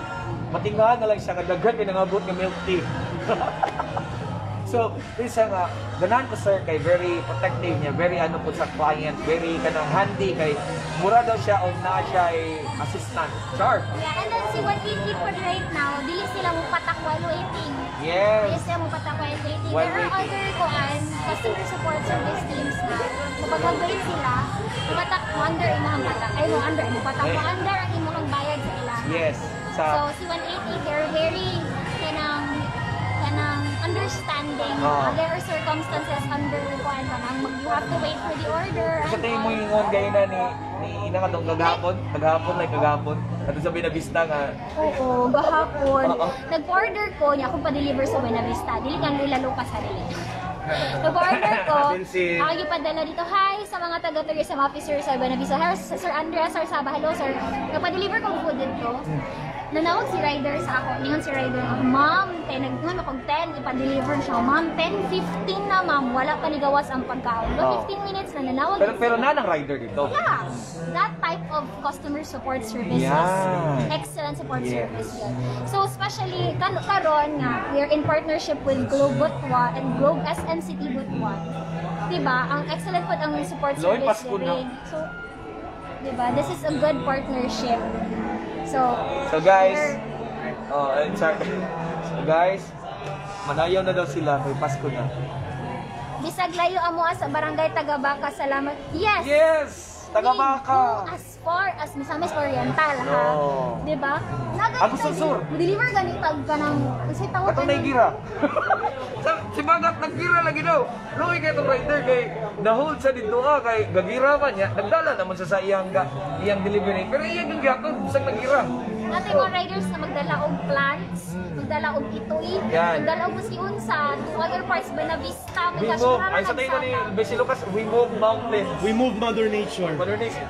Matinggahan na lang siya kadaghan pinangabot nga milk tea. So, this nga ganahan ko sir kay very protective niya, very ano po sa client, very kanang handy kay mura daw siya o na siya ay assistant. Char. Yeah, and then si 180 po right now, dili sila mo patak while waiting. Yes. Dili sila mo patak while waiting. While There are waiting. other customer support service teams na kapag mag-wait sila, patak mo under imong patak. Ay mo under mo patak mo under ang imong bayad sa ila. Yes. So si 180, they're very kanang understanding. There are circumstances under you have to wait for the order. Sa tingin mo yung gaya na ni ina ka dong kagahapon ato sa Buenavista nga. Oo, gahapon. Nag-order ko niya kung pa-deliver sa Buenavista. Dili kang ilalo ka sa dili. Nag-order ko, ako ipadala dito, hi sa mga taga-tourism officer sa Buenavista. Hi, Sir Andrea, Sir Saba, hello sir. Nagpa-deliver kong food dito. Nanawag si rider sa ako. Ningon si rider, ma'am, nagduhan akong 10, ipa-deliver siya. Ma'am, 10:15 na ma'am, wala pa ni gawas ang pagkaon. 15 minutes na nanawag. Pero na ng rider dito. Yeah, that type of customer support services. Yeah. Excellent support service yun. So especially karon nga, we are in partnership with Globe Butuan and Globe SM City Butuan. Diba? Ang excellent po ang support Lord, service Pasko na. So, diba? This is a good partnership. So guys, so guys, manayaw na daw sila kay Pasko na. Bisag layo amo sa barangay Tagabaka. Salamat. Yes. Yes! We Tagabaka! go as far as Misamis Oriental, ha? No. Di ba? Ako sa sur. Deliver ganit pag ka ng... Kasi tawag Katong naigira. Si Bagat naggira lagi daw. Luwi kay itong rider kay nahold sa dito kay gagira man niya. Nagdala naman siya sa iyang delivery. Pero iyang yung gakon, bisag nagira. Natin mga riders na magdala og plants, magdala og itoy, Yan. magdala og musiun sa other parts, Buena Vista, We move, ay sa tayo ni Besi Lucas, we move mountains. We move Mother Nature. Mother Nature.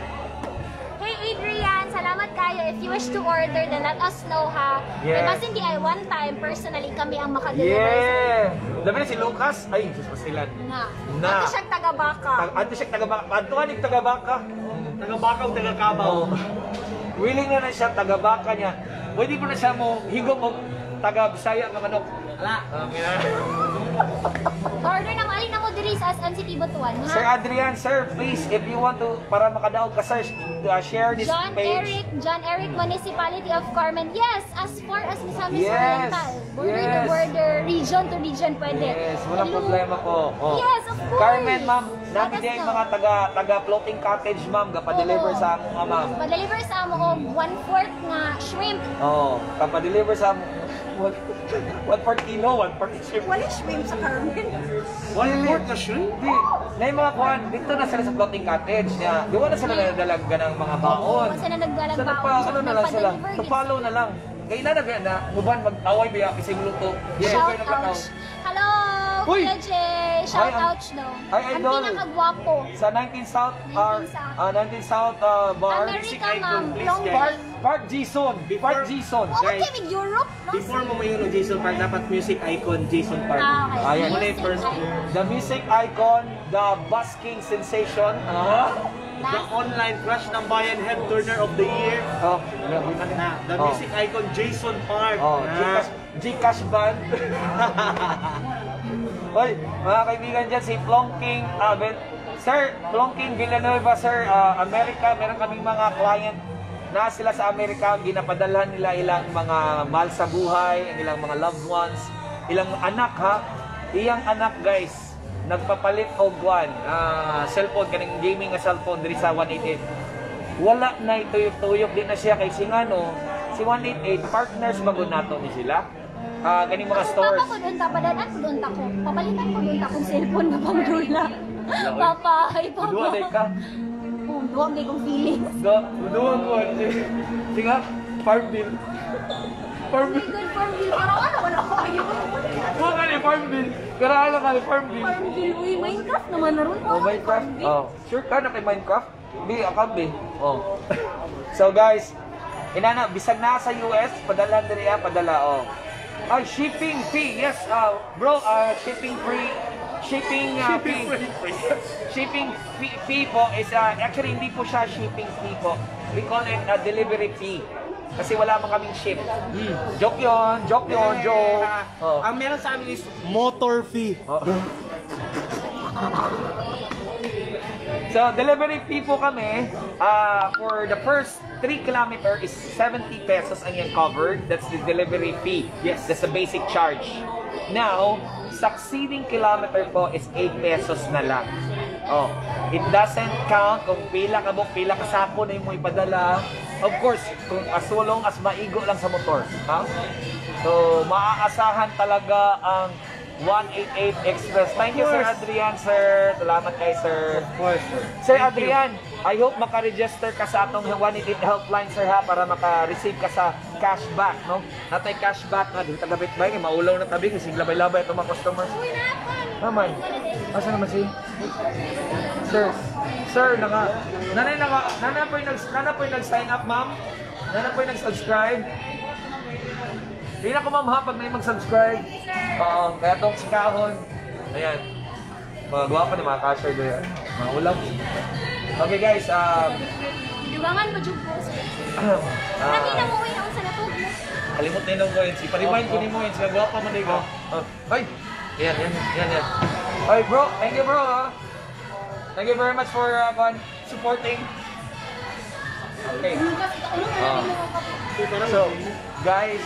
Hey Adrian, salamat kayo. If you wish to order, then let us know, ha? Yes. Diba hindi ay one time, personally kami ang makadeliver Yeah! Labi na si Lucas. Ay, Jesus pasilan. na. Na. Ato siyang taga-baka. Ato siya tagabaka. Ato ka tagabaka. Tagabaka o Tagakabaw? Oh. Willing na siya tagabaka niya. Pwede ko na siya mo higop mo taga-Bisaya nga manok. Ala. Order na mali na mo diri sa SM City Butuan, ha? Sir Adrian, sir, please, if you want to, para makadaog ka, sir, share this page. John Eric, Municipality of Carmen. Yes, as far as Misamis Yes. Oriental. Border to Yes. border, region to region, pwede. Yes, walang Hello. problema po. Oh. Yes, of course. Carmen, ma'am, namin Let us din know. mga taga floating cottage, ma'am, pa-deliver Oo. sa amo, ma'am. Pa-deliver sa amo og 1/4 nga shrimp. Oh, pa-deliver sa amo. 1/4 kilo, 1/4 shrimp. Wala shrimp sa Carmen. One fourth na shrimp? Di, na yung mga kuhan, dito na sila sa floating cottage niya. Di wala sila nadalaga ng mga baon. Kasi na nagdalag Sa baon. ano na lang sila, Nagpa-deliver to follow na lang. Kaya na, muban mag-away biya kasi luto. Shout out. Hello, Uy! Kuya Jay. Shout Hi, out daw. hi, Ang idol. pinakagwapo. Sa 19 South, 19 South bar. America, ma'am. please, Long guys. Park, Park Jason. Park Jason. Oh, Guys. okay, with Europe, no? Before mo mayroon Jason Park, dapat music icon Jason Park. Ah, okay. Ayan. Muna yung first The music icon, the busking sensation. The online crush ng bayan head turner of the year. Oh, Na, the Oh. music icon Jason Park. oh, Na. Gcash band. Hoy, mga kaibigan dyan, si Plonking, Sir, Plonking Villanueva, Sir, America, meron kaming mga client na sila sa Amerika, ginapadalhan nila ilang mga mahal sa buhay, ang ilang mga loved ones, ilang anak ha, iyang anak guys, nagpapalit og cellphone, kaning gaming nga cellphone diri sa 188. Wala na ituyok-tuyok, di na siya kay Singano, si 188, partners magod nato ni sila. Ganing mga stores. Papa ko doon, tapadaan ko doon tako. Papalitan ko doon takong cellphone na pang dula. Papa, ay papa. Dua day ka. Oh, duwag day kong feelings. Duwa ko. Singa, farm bill. Farm bill. Good for me. Parang ano, wala ko ayaw. Buwa ka ni farm bill. Karala ka ni farm bill. Farm bill, uy, Minecraft naman na ron. Oh, Minecraft? Oh, sure ka na kay Minecraft? Di, akab eh. Oh. So guys, inana, bisag na sa US, padala din niya, padala, oh. Shipping fee, yes, bro, shipping free, shipping fee po is, actually hindi po siya shipping fee po. We call it a delivery fee. Kasi wala man kaming ship. Joke yun, joke. Oh. Ang meron sa amin is motor fee. So, delivery fee po kami, for the first 3 kilometer is 70 pesos ang yung covered. That's the delivery fee. Yes, that's the basic charge. Now, succeeding kilometer po is 8 pesos na lang. Oh, it doesn't count kung pila ka sako na yung mo ipadala. Of course, kung as long as maigo lang sa motor. Ha? So, maaasahan talaga ang 188 Express. Thank you, Sir Adrian, sir. Salamat kay Sir. Of course. Sir Adrian, I hope maka-register ka sa atong 188 helpline, sir, ha, para maka-receive ka sa cashback, no? Natay cashback na, dito tagabit ba yun, maulaw na tabi, kasi labay-labay itong mga customers. Naman, asa naman si? Sir, nana po yung nag-sign up, ma'am? Nana po yung nag-subscribe? Hindi na ko, ma'am, ha, pag may mag-subscribe. Kaya itong sikahon. Ayan. Mga guwapa ni mga cashier doon. Mga ulam. Okay, guys. Dugangan mo dyan po, sir. Nakina mo ko yung sa natog mo. Kalimut na yung coins. Ipa-remind ko ni mo yun. Sila guwapa mo na ikaw. Ay! Yan. Ay, bro. Thank you, bro. Thank you very much for supporting. Okay. So, guys,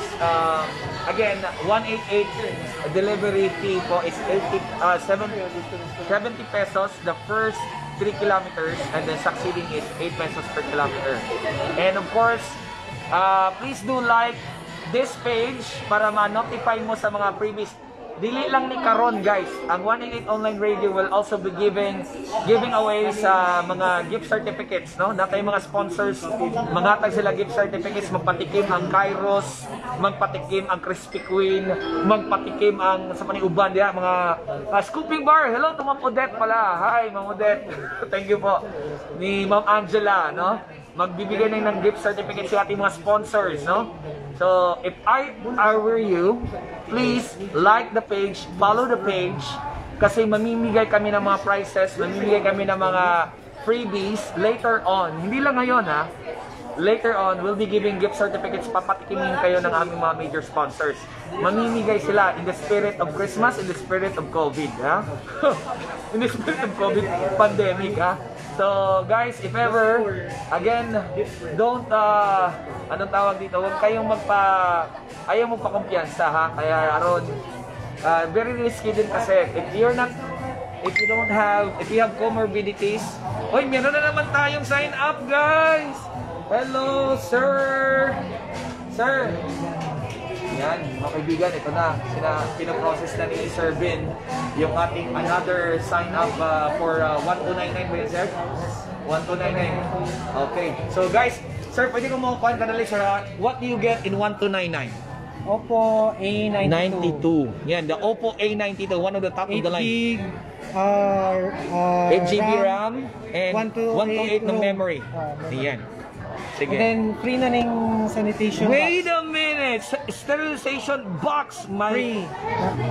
again, 188 delivery fee po is 70 pesos the first 3 kilometers, and then succeeding is 8 pesos per kilometer. And of course, please do like this page para ma-notify mo sa mga previous. Dili lang ni karon guys, ang 188 Online Radio will also be giving away sa mga gift certificates, no? Natay mga sponsors, mangatag sila gift certificates, magpatikim ang Kairos, magpatikim ang Crispy Queen, magpatikim ang sa paniuban diha mga Scooping Bar. Hello to Ma'am Odette pala. Hi Ma'am Odette. Thank you po. Ni Ma'am Angela, no? Magbibigay ng gift certificates sa ating mga sponsors, no? So, if I were you, please like the page, follow the page, kasi mamimigay kami ng mga prizes, mamimigay kami ng mga freebies later on. Hindi lang ngayon, ha? Later on, we'll be giving gift certificates, papatikimin kayo ng aming mga major sponsors. Mamimigay sila in the spirit of Christmas, in the spirit of COVID, ha? In the spirit of COVID pandemic, ha? So, guys, if ever, again, don't, anong tawag dito, huwag kayong ayaw mo pa kumpiyansa, ha? Kaya, aron, very risky din kasi, if you have comorbidities, oy, meron na naman tayong sign up, guys! Hello, sir! Sir! Yan, mga kaibigan, ito na. Pinaprocess na ni Sir Vin yung ating another sign up for 1299 ba yun, sir? 1299. Okay. So guys, sir, pwede ko makukuhan ka na lang, sir. What do you get in 1299? Oppo A92. 92. Yan, the Oppo A92, one of the top of the line. 8 8GB RAM and 128 na memory. Yan. Sige. And then, free na ning sanitation Wait box. a minute! Sterilization box, my... Free.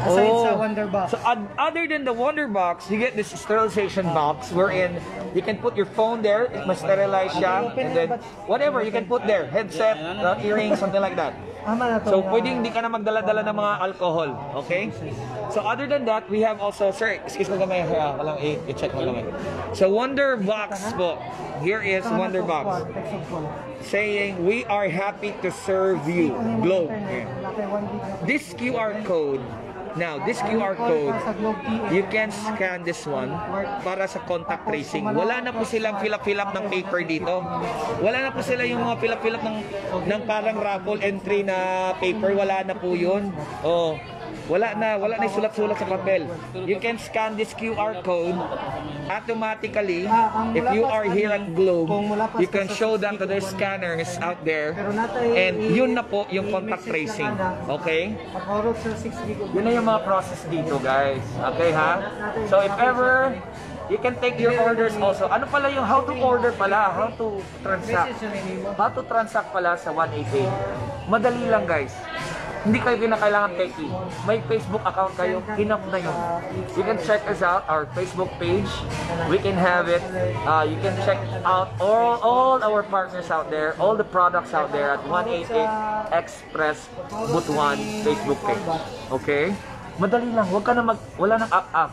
Aside sa Wonder Box. So, other than the Wonder Box, you get this sterilization box wherein you can put your phone there, it must sterilize siya, and then whatever you can put there, headset, earrings, something like that. So, pwedeng hindi ka na magdala-dala ng mga alcohol, okay? So, other than that, we have also, sir, excuse me kamay, walang i-check mo kamay. So, Wonder Box po. Here is Wonder Box. Saying, we are happy to serve you. Globe. This QR code, now, this QR code, you can scan this one para sa contact tracing. Wala na po silang fill up ng paper dito. Wala na po sila yung mga fill up ng parang raffle entry na paper. Wala na po yun. Oh. Wala na sulat-sulat sa papel. You can scan this QR code automatically. If you are here at Globe, you can show that to the scanners out there, and yun na po yung contact tracing. Okay? Yun na yung mga process dito, guys. Okay, ha? So if ever you can take your orders also. Ano pala yung how to order pala, how to transact. How to transact pala sa 188. Madali lang, guys. Hindi kayo kinakailangan techie. May Facebook account kayo, enough na yun. You can check us out, our Facebook page. We can have it. You can check out all our partners out there, all the products out there at 188 Express Butuan Facebook page. Okay? Madali lang, wala nang up-up.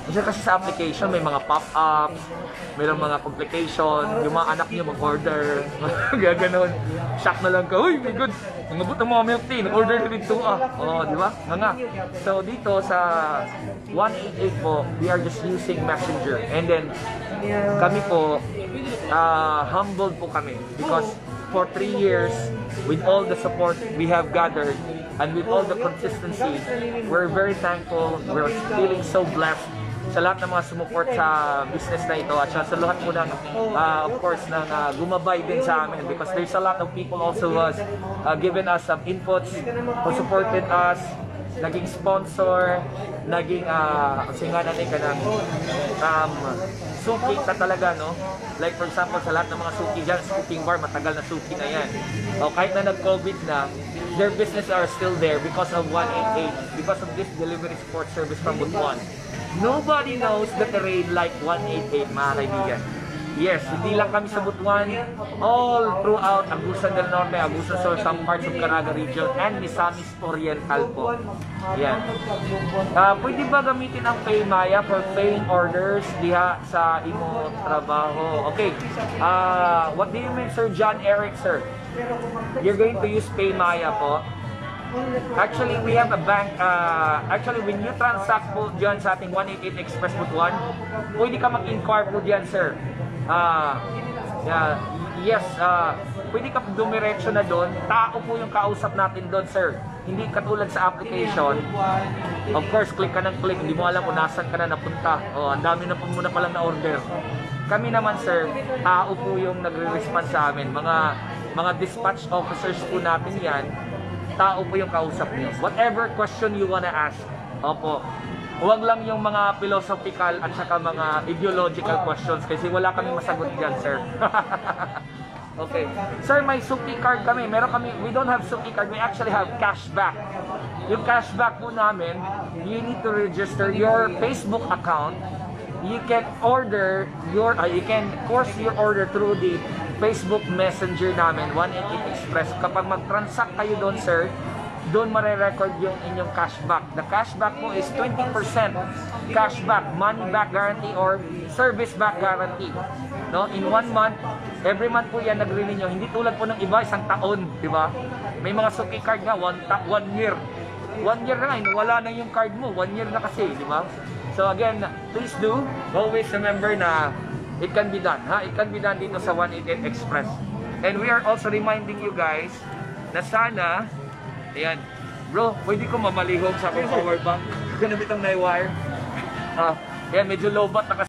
Kasi sa application, may mga pop-ups, mayroong mga complication, yung mga anak niyo mag-order, gaganon. Shock na lang ka, uy, my God, nangabot ang mga milk tea, nag-order na dito di ba? Nga. So dito sa 188 po, we are just using Messenger. And then, kami po, humbled po kami because for 3 years, with all the support we have gathered, and with all the consistency, we're very thankful. We're feeling so blessed sa lahat ng mga sumuport sa business na ito at sa lahat po ng, of course, ng gumabay din sa amin because there's a lot of people also who has given us some inputs, who supported us, naging sponsor, naging, kasi nga natin ka ng suki na talaga, no? Like for example, sa lahat ng mga suki dyan, Scooping Bar, matagal na suki na yan. O kahit na nag-COVID na, their business are still there because of 188, because of this delivery support service from Butuan. Nobody knows the terrain like 188, mga kaibigan. Yes, hindi lang kami sa Butuan, all throughout Agusan del Norte, Agusan Sur, some parts of Caraga region, and Misamis Oriental po. Yan. Pwede ba gamitin ang Paymaya for paying orders diha sa imo trabaho? Okay. What do you mean, Sir John Eric, sir? you're going to use PayMaya po. Actually, we have a bank, actually when you transact po dyan sa ating 188 Express Boot 1, pwede ka mag-inquire po dyan, sir. Yes, pwede ka dumiretso na doon. Tao po yung kausap natin doon, sir. Hindi katulad sa application. Of course, click ka ng click. Hindi mo alam kung nasan ka na napunta. Oh, ang dami na po muna palang na-order. Kami naman, sir, tao po yung nagre-respond sa amin. Mga dispatch officers po natin yan. Tao po yung kausap niyo. Whatever question you wanna ask. Opo. Huwag lang yung mga philosophical at saka mga ideological questions kasi wala kaming masagot dyan, sir. Okay. Sir, may Suki card kami. We don't have Suki card. We actually have cashback. Yung cashback po namin, you need to register your Facebook account. You can order you can course your order through the Facebook Messenger namin, 188 Express. Kapag mag-transact kayo doon, sir, doon mare-record yung inyong cashback. The cashback mo is 20% cashback, money back guarantee or service back guarantee. No, in 1 month, every month po yan nagre-renew. Hindi tulad po ng iba, isang taon, di ba? May mga Suki card nga, 1 year. 1 year na nga, wala na yung card mo. 1 year na kasi, di ba? So again, please do always remember na it can be done, ha? It can be done dito sa 188 Express. And we are also reminding you guys na sana, ayan, bro, pwede ko mamalihog sa akong power bank. Ganun itong na-wire. Ayan, medyo low bat na kasi.